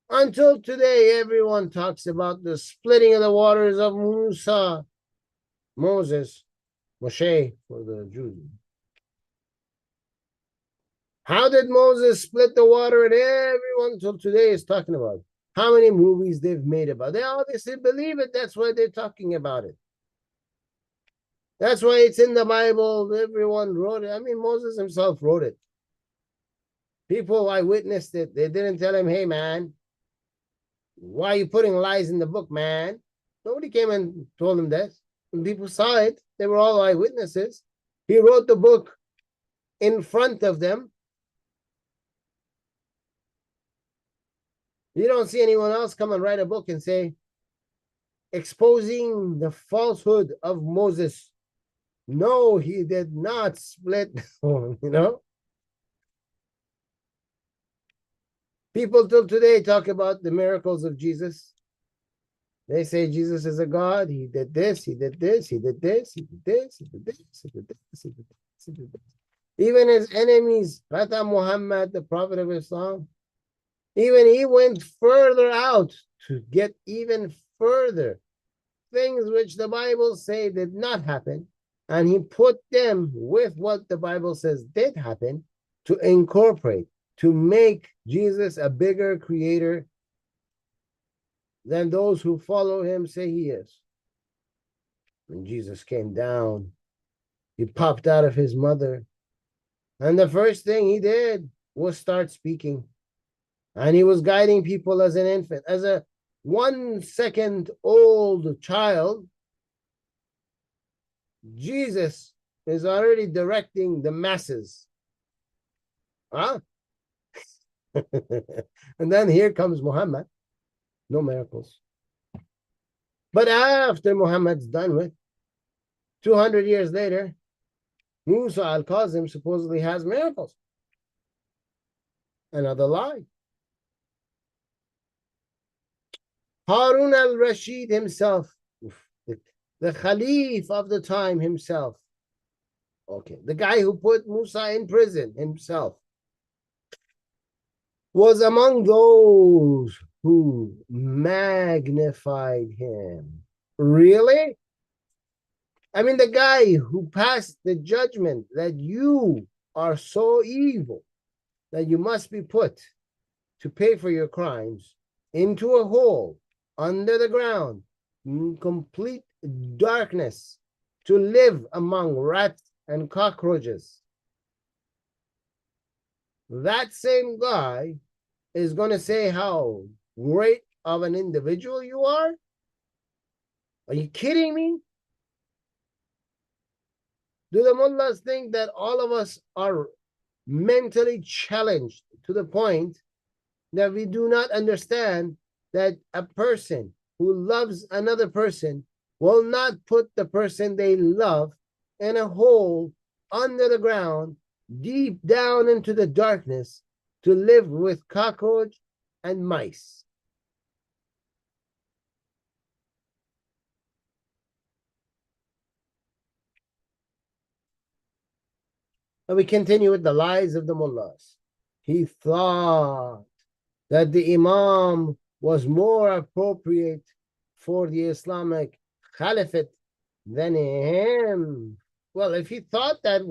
S1: Until today, everyone talks about the splitting of the waters of Musa, Moses, Moshe for the Jews. How did Moses split the water? And everyone till today is talking about it. How many movies they've made about it. They obviously believe it. That's why they're talking about it. That's why it's in the Bible. Everyone wrote it. I mean, Moses himself wrote it. People eyewitnessed it. They didn't tell him, hey, man, why are you putting lies in the book, man? Nobody came and told him that. When people saw it, they were all eyewitnesses. He wrote the book in front of them. You don't see anyone else come and write a book and say, exposing the falsehood of Moses. No, he did not split, you know. People till today talk about the miracles of Jesus. They say Jesus is a God. He did this, he did this, he did this, he did this, he did this, he did this, he did this, he did this. Even his enemies, Fata Muhammad, the Prophet of Islam, even he went further out to get even further things which the Bible say did not happen, and he put them with what the Bible says did happen to incorporate, to make Jesus a bigger creator than those who follow him say he is. When Jesus came down, he popped out of his mother, and the first thing he did was start speaking. And he was guiding people as an infant, as a 1 second old child. Jesus is already directing the masses. Huh? And then here comes Muhammad. No miracles. But after Muhammad's done with, 200 years later, Musa al-Kazim supposedly has miracles. Another lie. Harun al-Rashid himself, the Khalif of the time himself, okay, the guy who put Musa in prison himself, was among those who magnified him. Really? I mean, the guy who passed the judgment that you are so evil that you must be put to pay for your crimes into a hole under the ground, in complete darkness, to live among rats and cockroaches. That same guy is going to say how great of an individual you are? Are you kidding me? Do the mullahs think that all of us are mentally challenged to the point that we do not understand that a person who loves another person will not put the person they love in a hole under the ground, deep down into the darkness, to live with cockroach and mice? And we continue with the lies of the mullahs. He thought that the imam was more appropriate for the Islamic Caliphate than him. Well, if he thought that,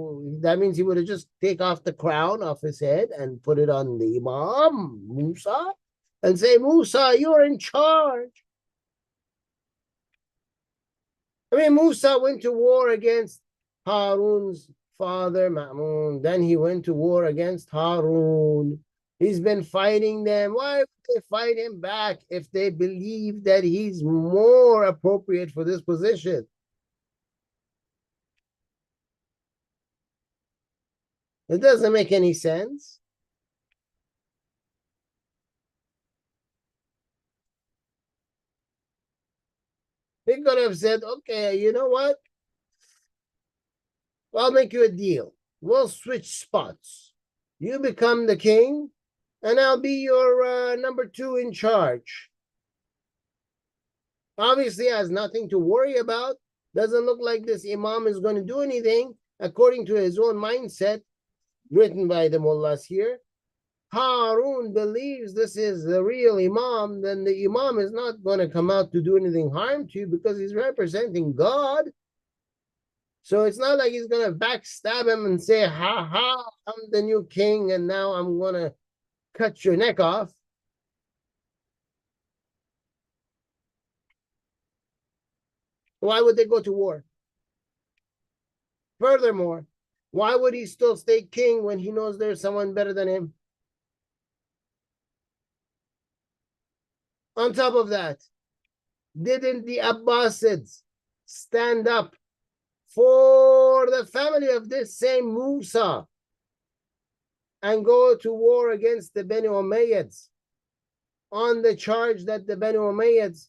S1: that means he would have just take off the crown off his head and put it on the Imam, Musa, and say, Musa, you're in charge. I mean, Musa went to war against Harun's father, Ma'mun. Then he went to war against Harun. He's been fighting them. Why would they fight him back if they believe that he's more appropriate for this position? It doesn't make any sense. He could have said, okay, you know what? I'll make you a deal. We'll switch spots. You become the king, and I'll be your number 2 in charge. Obviously, has nothing to worry about. Doesn't look like this imam is going to do anything according to his own mindset, written by the mullahs here. Harun believes this is the real imam, then the imam is not going to come out to do anything harm to you because he's representing God. So it's not like he's going to backstab him and say, ha ha, I'm the new king and now I'm going to cut your neck off. Why would they go to war? Furthermore, why would he still stay king when he knows there's someone better than him? On top of that, didn't the Abbasids stand up for the family of this same Musa and go to war against the Bani Umayyads on the charge that the Bani Umayyads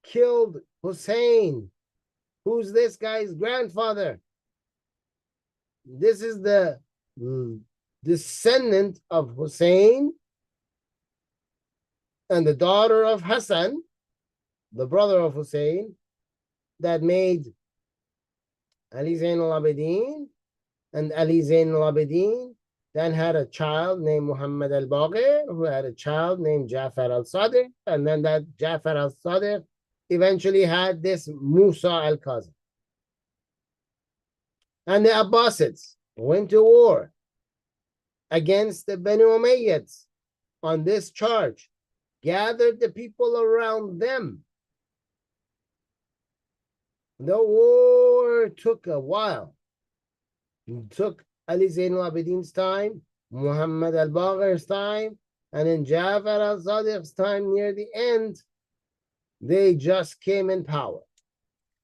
S1: killed Hussein, who's this guy's grandfather? This is the descendant of Hussein and the daughter of Hassan, the brother of Hussein, that made Ali Zain al-Abidin, and Ali Zain al-Abidin then had a child named Muhammad al-Baqir, who had a child named Jafar al-Sadiq, and then that Jafar al-Sadiq eventually had this Musa al-Kazim. And the Abbasids went to war against the Bani Umayyads on this charge, gathered the people around them. The war took a while. It took Ali Zain al-Abidin's time, Muhammad al-Baqir's time, and in Jafar al-Sadiq's time near the end, they just came in power.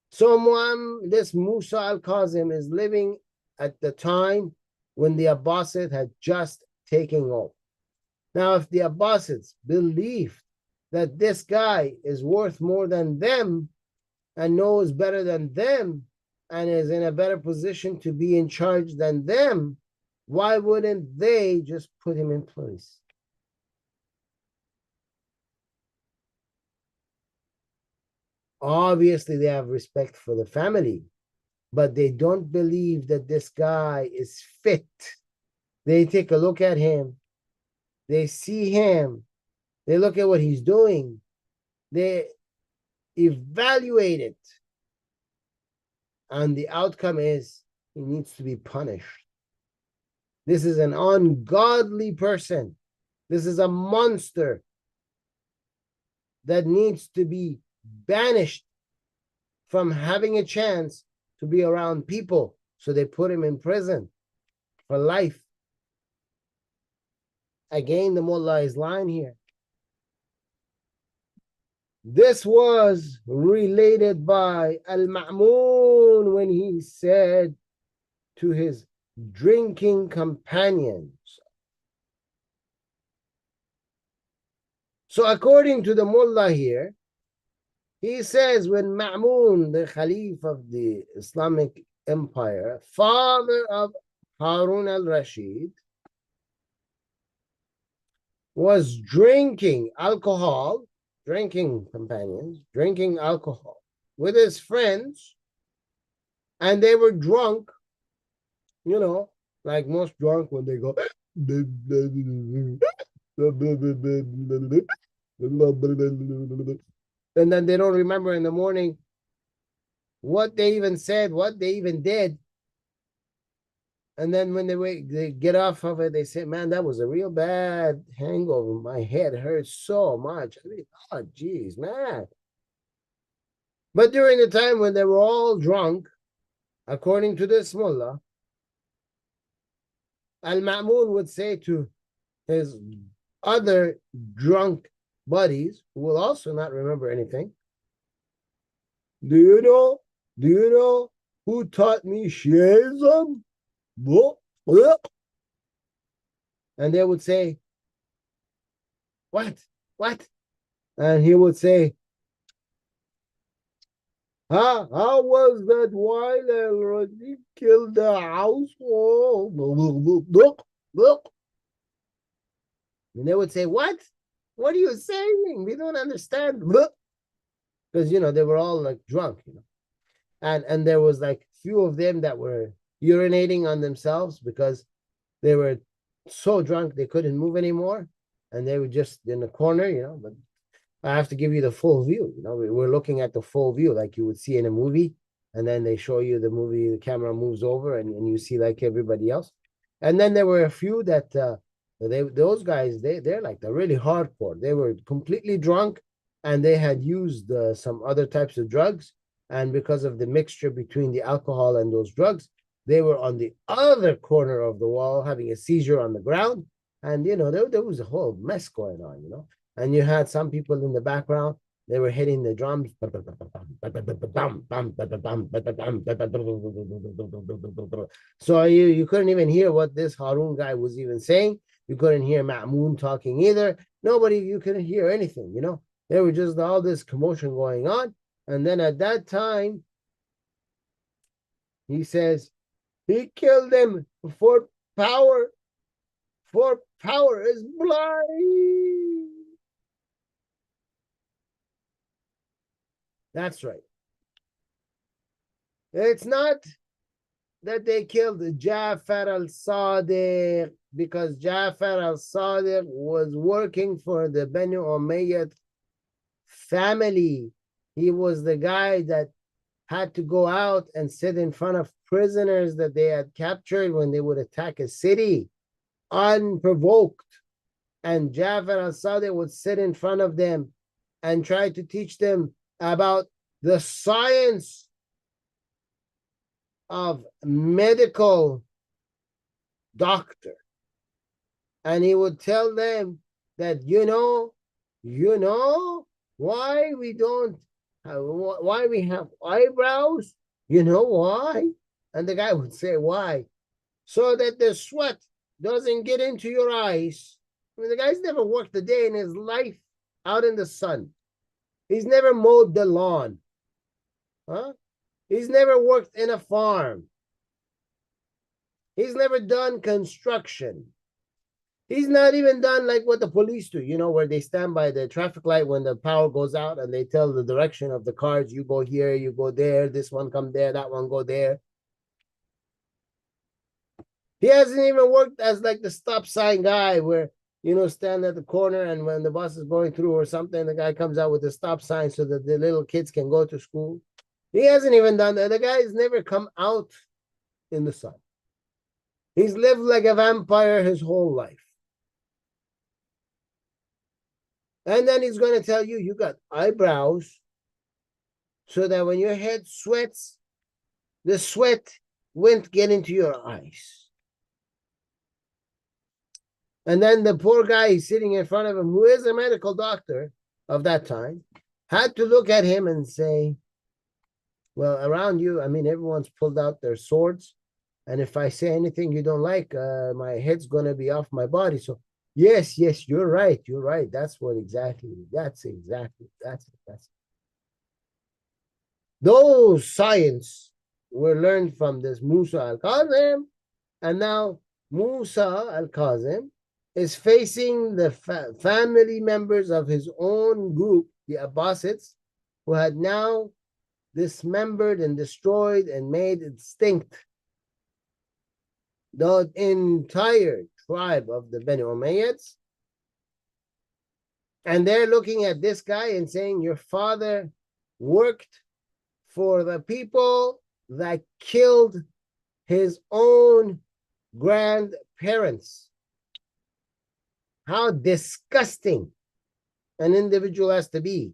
S1: So this Musa al-Kazim is living at the time when the Abbasids had just taken over. Now, if the Abbasids believed that this guy is worth more than them and knows better than them and is in a better position to be in charge than them, why wouldn't they just put him in place? Obviously, they have respect for the family, but they don't believe that this guy is fit. They take a look at him. They see him. They look at what he's doing. They evaluate it. And the outcome is he needs to be punished. This is an ungodly person. This is a monster that needs to be banished from having a chance to be around people. So they put him in prison for life. Again, the mullah is lying here. This was related by al-Ma'mun when he said to his drinking companions. So according to the mullah here, he says when Ma'mun, the Caliph of the Islamic Empire, father of Harun al-Rashid, was drinking alcohol, drinking companions, drinking alcohol with his friends, and they were drunk, you know, like most drunk when they go, and then they don't remember in the morning what they even said, what they even did. And then when they get off of it, they say, man, that was a real bad hangover. My head hurts so much. I mean, oh, geez, man. But during the time when they were all drunk, according to this mullah, al-Ma'mun would say to his other drunk buddies, who will also not remember anything, do you know who taught me Shiism? And they would say, what? And he would say, how was that while al-Rashid killed the household? And they would say, what are you saying? We don't understand. Because, they were all like drunk, and there was like few of them that were urinating on themselves because they were so drunk they couldn't move anymore, and they were just in the corner, but I have to give you the full view. We're looking at the full view like you would see in a movie, and then they show you the movie, the camera moves over and you see like everybody else. And then there were a few that those guys, they're like they're really hardcore. They were completely drunk and they had used some other types of drugs, and because of the mixture between the alcohol and those drugs, they were on the other corner of the wall having a seizure on the ground. And, there was a whole mess going on, And you had some people in the background, they were hitting the drums. So you couldn't even hear what this Harun guy was even saying. You couldn't hear Ma'mun talking either. You couldn't hear anything, There were just all this commotion going on. And then at that time, he says, he killed them for power. For power is blind. That's right. It's not that they killed Ja'far al-Sadiq because Ja'far al-Sadiq was working for the Banu Umayyad family. He was the guy that had to go out and sit in front of prisoners that they had captured when they would attack a city unprovoked. And Ja'far al-Sadiq would sit in front of them and try to teach them about the science of medical doctor. And he would tell them that, why we have eyebrows? You know why? And the guy would say, why? So that the sweat doesn't get into your eyes. I mean, the guy's never worked a day in his life out in the sun. He's never mowed the lawn. He's never worked in a farm. He's never done construction. He's not even done like what the police do, where they stand by the traffic light when the power goes out and they tell the direction of the cars. You go here, you go there, this one come there, that one go there. He hasn't even worked as like the stop sign guy where, stand at the corner and when the bus is going through or something, the guy comes out with the stop sign so that the little kids can go to school. He hasn't even done that. The guy's never come out in the sun. He's lived like a vampire his whole life. And then he's going to tell you got eyebrows so that when your head sweats, the sweat won't get into your eyes. And then the poor guy sitting in front of him, who is a medical doctor of that time, had to look at him and say, well, around you, I mean, everyone's pulled out their swords. And if I say anything you don't like, my head's going to be off my body. So, yes, you're right. You're right. That's it. Those science were learned from this Musa al-Kazim. And now Musa al-Kazim is facing the family members of his own group, the Abbasids, who had now dismembered and destroyed and made extinct the entire tribe of the Bani Umayyads. And they're looking at this guy and saying, your father worked for the people that killed his own grandparents. How disgusting an individual has to be,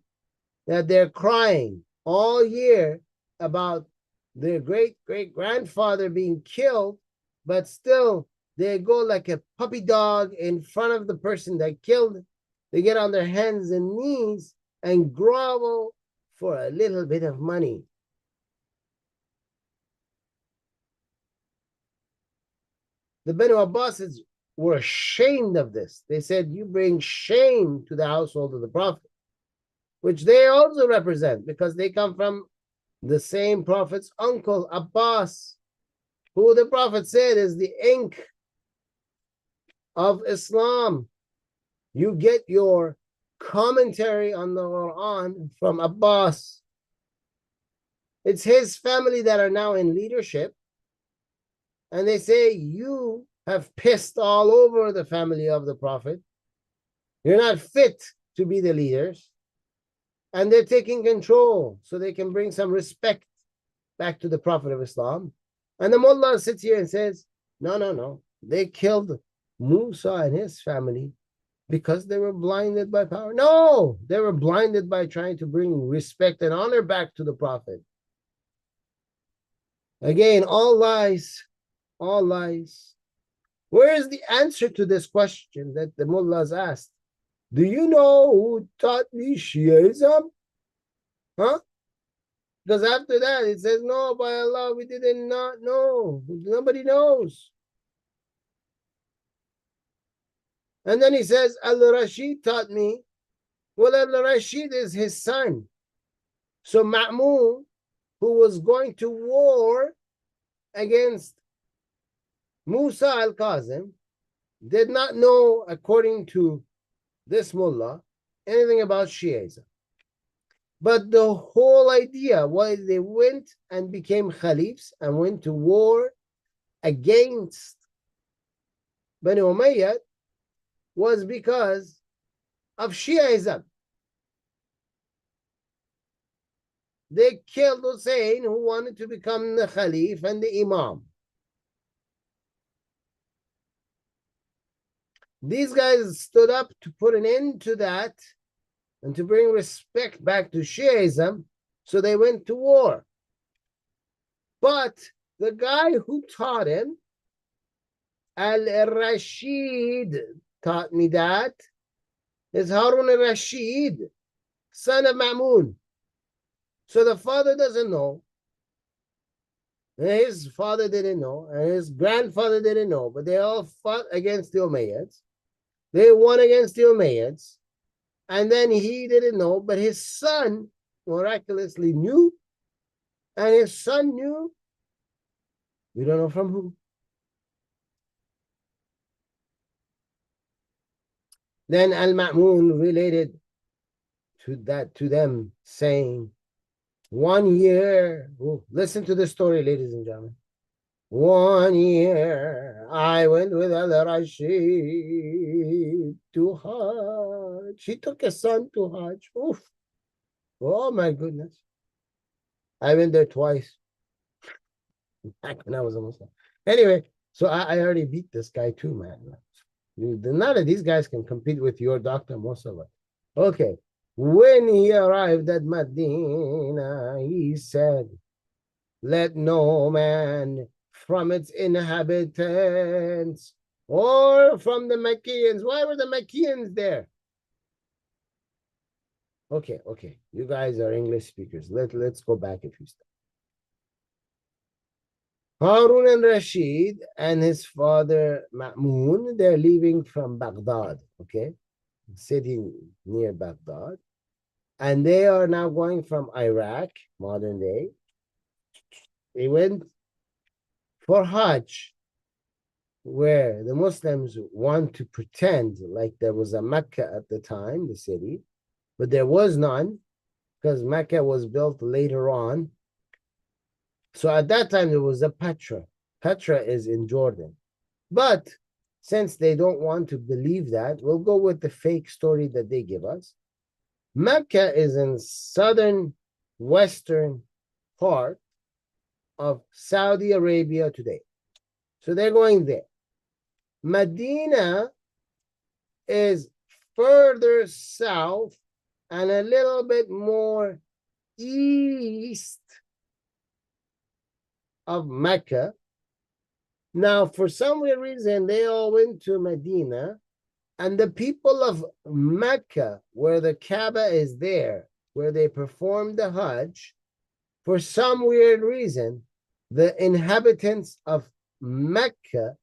S1: that they're crying all year about their great-great-grandfather being killed, but still they go like a puppy dog in front of the person that killed. They get on their hands and knees and grovel for a little bit of money. The Banu Abbasids were ashamed of this. They said, you bring shame to the household of the Prophet, which they also represent because they come from the same Prophet's uncle, Abbas, who the Prophet said is the ink of Islam. You get your commentary on the Quran from Abbas. It's his family that are now in leadership. And they say, you have pissed all over the family of the Prophet. You're not fit to be the leaders. And they're taking control so they can bring some respect back to the Prophet of Islam. And the mullah sits here and says, no. They killed Musa and his family because they were blinded by power. No, they were blinded by trying to bring respect and honor back to the Prophet. Again, all lies. All lies. Where is the answer to this question that the mullahs asked? Do you know who taught me Shiaism? Huh? Because after that, it says, no, by Allah, we did not know. Nobody knows. And then he says, Al-Rashid taught me. Well, Al-Rashid is his son. So Ma'mun, who was going to war against Musa al-Kazim, did not know, according to this mullah, anything about Shiaism. But the whole idea why they went and became caliphs and went to war against Bani Umayyad was because of Shiaism. They killed Hussein, who wanted to become the Khalif and the Imam. These guys stood up to put an end to that and to bring respect back to Shiaism, so they went to war. But the guy who taught him, Al-Rashid, taught me that, is Harun al-Rashid, son of Ma'mun. So the father doesn't know, and his father didn't know, and his grandfather didn't know, but they all fought against the Umayyads. They won against the Umayyads, and then he didn't know, but his son miraculously knew, and his son knew, we don't know from who. Then Al-Ma'mun related to them, saying, 1 year, listen to the story, ladies and gentlemen. 1 year, I went with Al-Rashid to Hajj. He took his son to Hajj. Oof. Oh, my goodness. I went there twice. Back when I was a Muslim. Anyway, so I already beat this guy too, man. None of these guys can compete with your Dr. Mossavat. Okay. When he arrived at Medina, he said, let no man from its inhabitants or from the Maccaeans. Why were the Maccaeans there? Okay, you guys are English speakers. Let's go back a few steps. Harun and Rashid and his father Ma'mun, they're leaving from Baghdad, okay? City near Baghdad. And they are now going from Iraq, modern day. They went for Hajj, where the Muslims want to pretend like there was a Mecca at the time, the city, but there was none, because Mecca was built later on. So at that time, there was a Petra. Petra is in Jordan. But since they don't want to believe that, we'll go with the fake story that they give us. Mecca is in southern western part of Saudi Arabia today. So they're going there. Medina is further south and a little bit more east of Mecca. Now, for some weird reason, they all went to Medina, and the people of Mecca, where the Kaaba is there, where they perform the Hajj, for some weird reason, the inhabitants of Mecca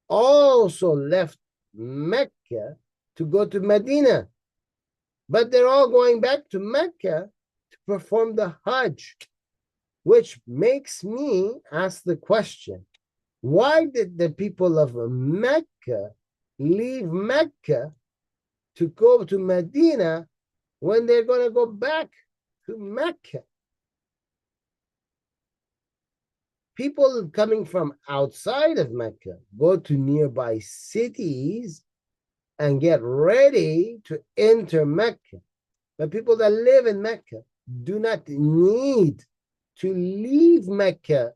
S1: also left Mecca to go to Medina. But they're all going back to Mecca to perform the Hajj, which makes me ask the question, why did the people of Mecca leave Mecca to go to Medina when they're going to go back to Mecca? People coming from outside of Mecca go to nearby cities and get ready to enter Mecca. But people that live in Mecca do not need to leave Mecca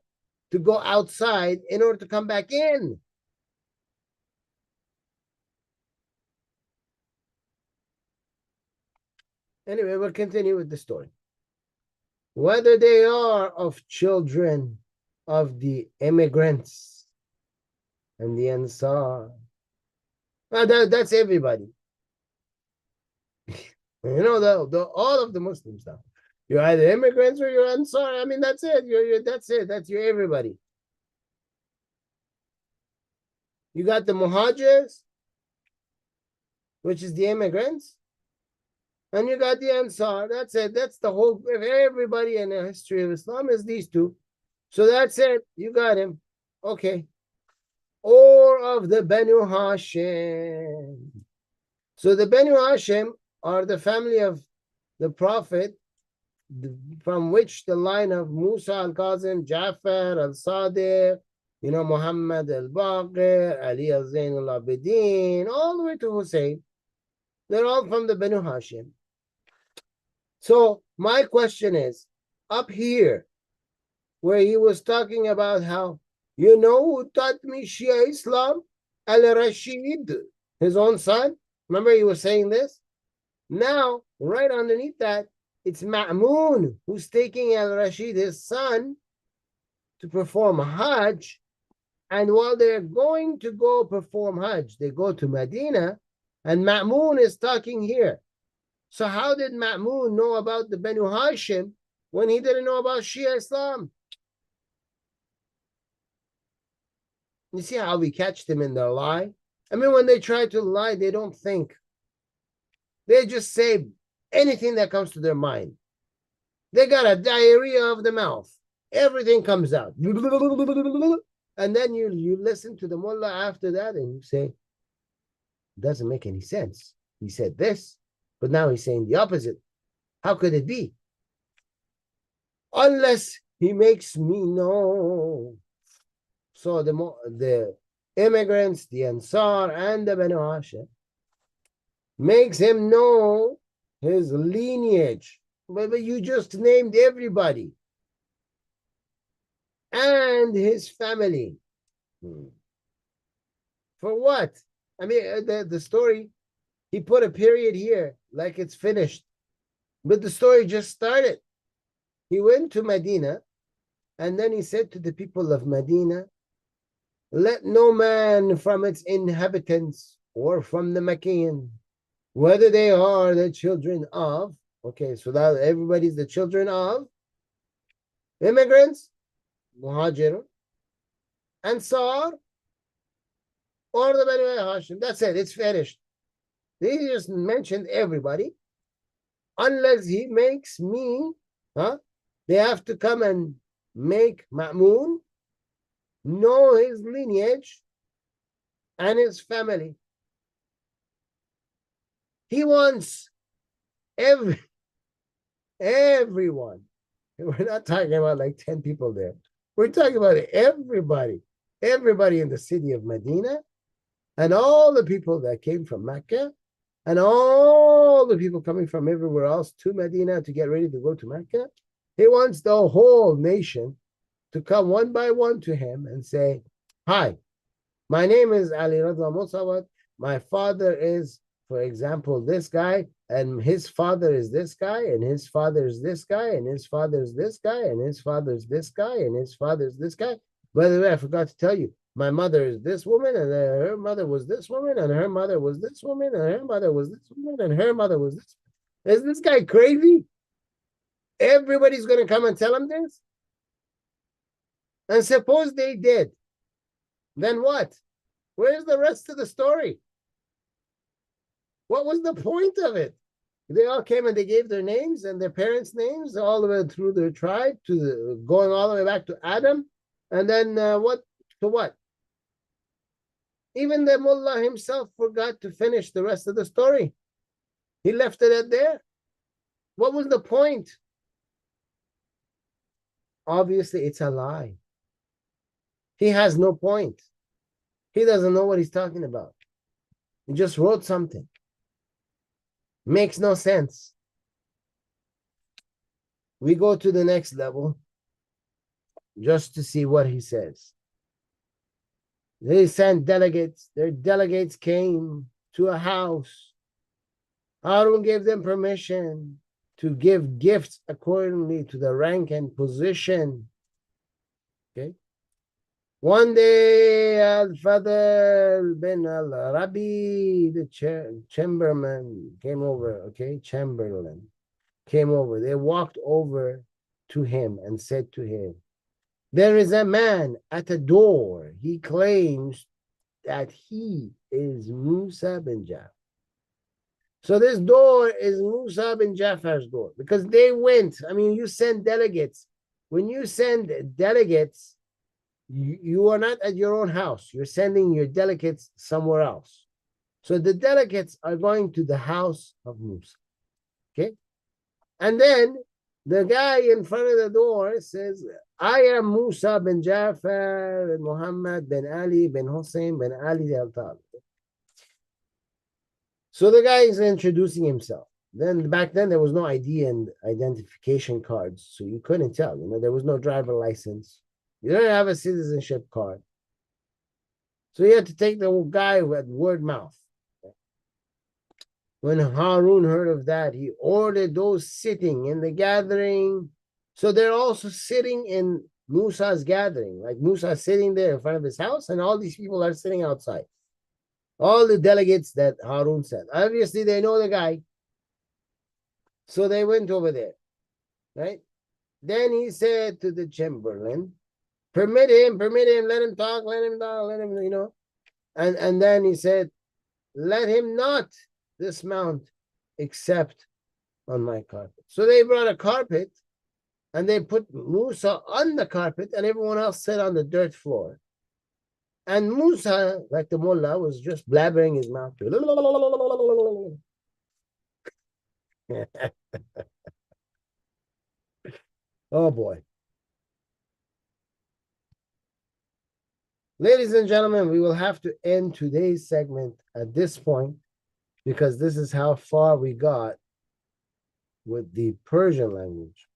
S1: to go outside in order to come back in. Anyway, we'll continue with the story. Whether they are of children of the immigrants and the Ansar, that's everybody. You know, all of the Muslims now. You're either immigrants or you're Ansar. I mean, that's it. That's it. That's your everybody. You got the Muhajirs, which is the immigrants, and you got the Ansar. That's it. That's the whole, everybody in the history of Islam is these two. So that's it. You got him. Okay. Or of the Banu Hashim. So the Banu Hashim are the family of the Prophet, from which the line of Musa al-Kazim, Jafar al-Sadiq, Muhammad al-Baqir, Ali al-Zain al-Abidin, all the way to Hussein. They're all from the Banu Hashim. So my question is, up here, where he was talking about how, who taught me Shia Islam? Al-Rashid, his own son. Remember he was saying this? Now, right underneath that, it's Ma'mun who's taking al-Rashid, his son, to perform Hajj. And while they're going to go perform Hajj, they go to Medina, and Ma'mun is talking here. So how did Ma'mun know about the Banu Hashim when he didn't know about Shia Islam? You see how we catch them in their lie? I mean, when they try to lie, they don't think. They just say anything that comes to their mind. They got a diarrhea of the mouth. Everything comes out. And then you listen to the mullah after that and you say, it doesn't make any sense. He said this, but now he's saying the opposite. How could it be? Unless he makes me know. So the immigrants, the Ansar, and the Banu Hashim makes him know his lineage. But you just named everybody. And his family. For what? I mean, the story, he put a period here, like it's finished. But the story just started. He went to Medina, And then he said to the people of Medina, let no man from its inhabitants or from the Meccan, whether they are the children of, okay, so that everybody's the children of immigrants, Muhajir, Ansar, or the Bani Hashim. That's it, it's finished. He just mentioned everybody, unless he makes me, they have to come and make Ma'mun know his lineage and his family. He wants everyone. We're not talking about like 10 people there. We're talking about everybody in the city of Medina, and all the people that came from Mecca, and all the people coming from everywhere else to Medina to get ready to go to Mecca. He wants the whole nation to come one by one to him and say, hi, my name is Alireza Mossavat. My father is, for example, this guy, and his father is this guy, and his father is this guy, and his father is this guy, and his father is this guy, and his father is this guy. By the way, I forgot to tell you, my mother is this woman, and her mother was this woman, and her mother was this woman, and her mother was this woman, and her mother was this. Is this guy crazy? Everybody's going to come and tell him this? And suppose they did, then what? Where's the rest of the story? What was the point of it? They all came and they gave their names and their parents' names all the way through their tribe, to going all the way back to Adam. And then what? To what? Even the mullah himself forgot to finish the rest of the story. He left it at there. What was the point? Obviously, it's a lie. He has no point. He doesn't know what he's talking about. He just wrote something. Makes no sense. We go to the next level just to see what he says. They sent delegates. Their delegates came to a house. Harun gave them permission to give gifts accordingly to the rank and position. Okay. One day, Al-Fadl bin al-Rabi, the chamberlain, came over, okay? Chamberlain came over. They walked over to him and said to him, there is a man at the door. He claims that he is Musa bin Jafar. So this door is Musa bin Jafar's door, because they went. I mean, you send delegates. When you send delegates, you are not at your own house. You're sending your delegates somewhere else. So the delegates are going to the house of Musa. Okay? And then the guy in front of the door says, I am Musa bin Jafar bin Muhammad bin Ali bin Hussein bin Ali al-Talib. So the guy is introducing himself. Then back then there was no ID and identification cards, so you couldn't tell. You know, there was no driver license. You don't have a citizenship card. So you had to take the guy with word mouth. When Harun heard of that, he ordered those sitting in the gathering. So they're also sitting in Musa's gathering. Like Musa sitting there in front of his house, and all these people are sitting outside. All the delegates that Harun sent. Obviously, they know the guy. So they went over there. Right? Then he said to the chamberlain, permit him, let him talk, let him, you know. And then he said, let him not dismount except on my carpet. So they brought a carpet and they put Musa on the carpet and everyone else sat on the dirt floor. And Musa, like the mullah, was just blabbering his mouth. Oh boy. Ladies and gentlemen, we will have to end today's segment at this point because this is how far we got with the Persian language.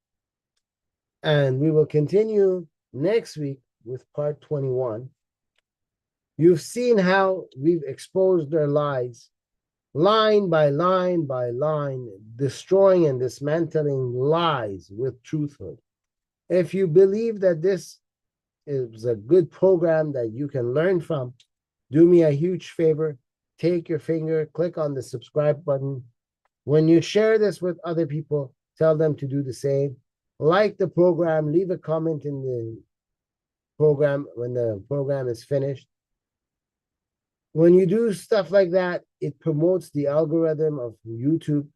S1: And we will continue next week with part 21. You've seen how we've exposed their lies, line by line by line, destroying and dismantling lies with truthhood. If you believe that this is a good program that you can learn from, do me a huge favor. Take your finger, click on the subscribe button. When you share this with other people, tell them to do the same. Like the program, leave a comment in the program when the program is finished. When you do stuff like that, it promotes the algorithm of YouTube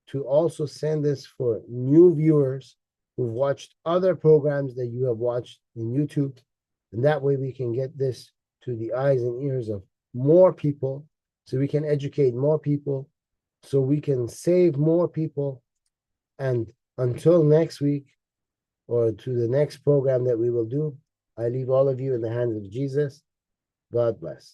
S1: to also send this for new viewers who've watched other programs that you have watched in YouTube. And that way we can get this to the eyes and ears of more people, so we can educate more people, so we can save more people. And until next week, or to the next program that we will do, I leave all of you in the hands of Jesus. God bless.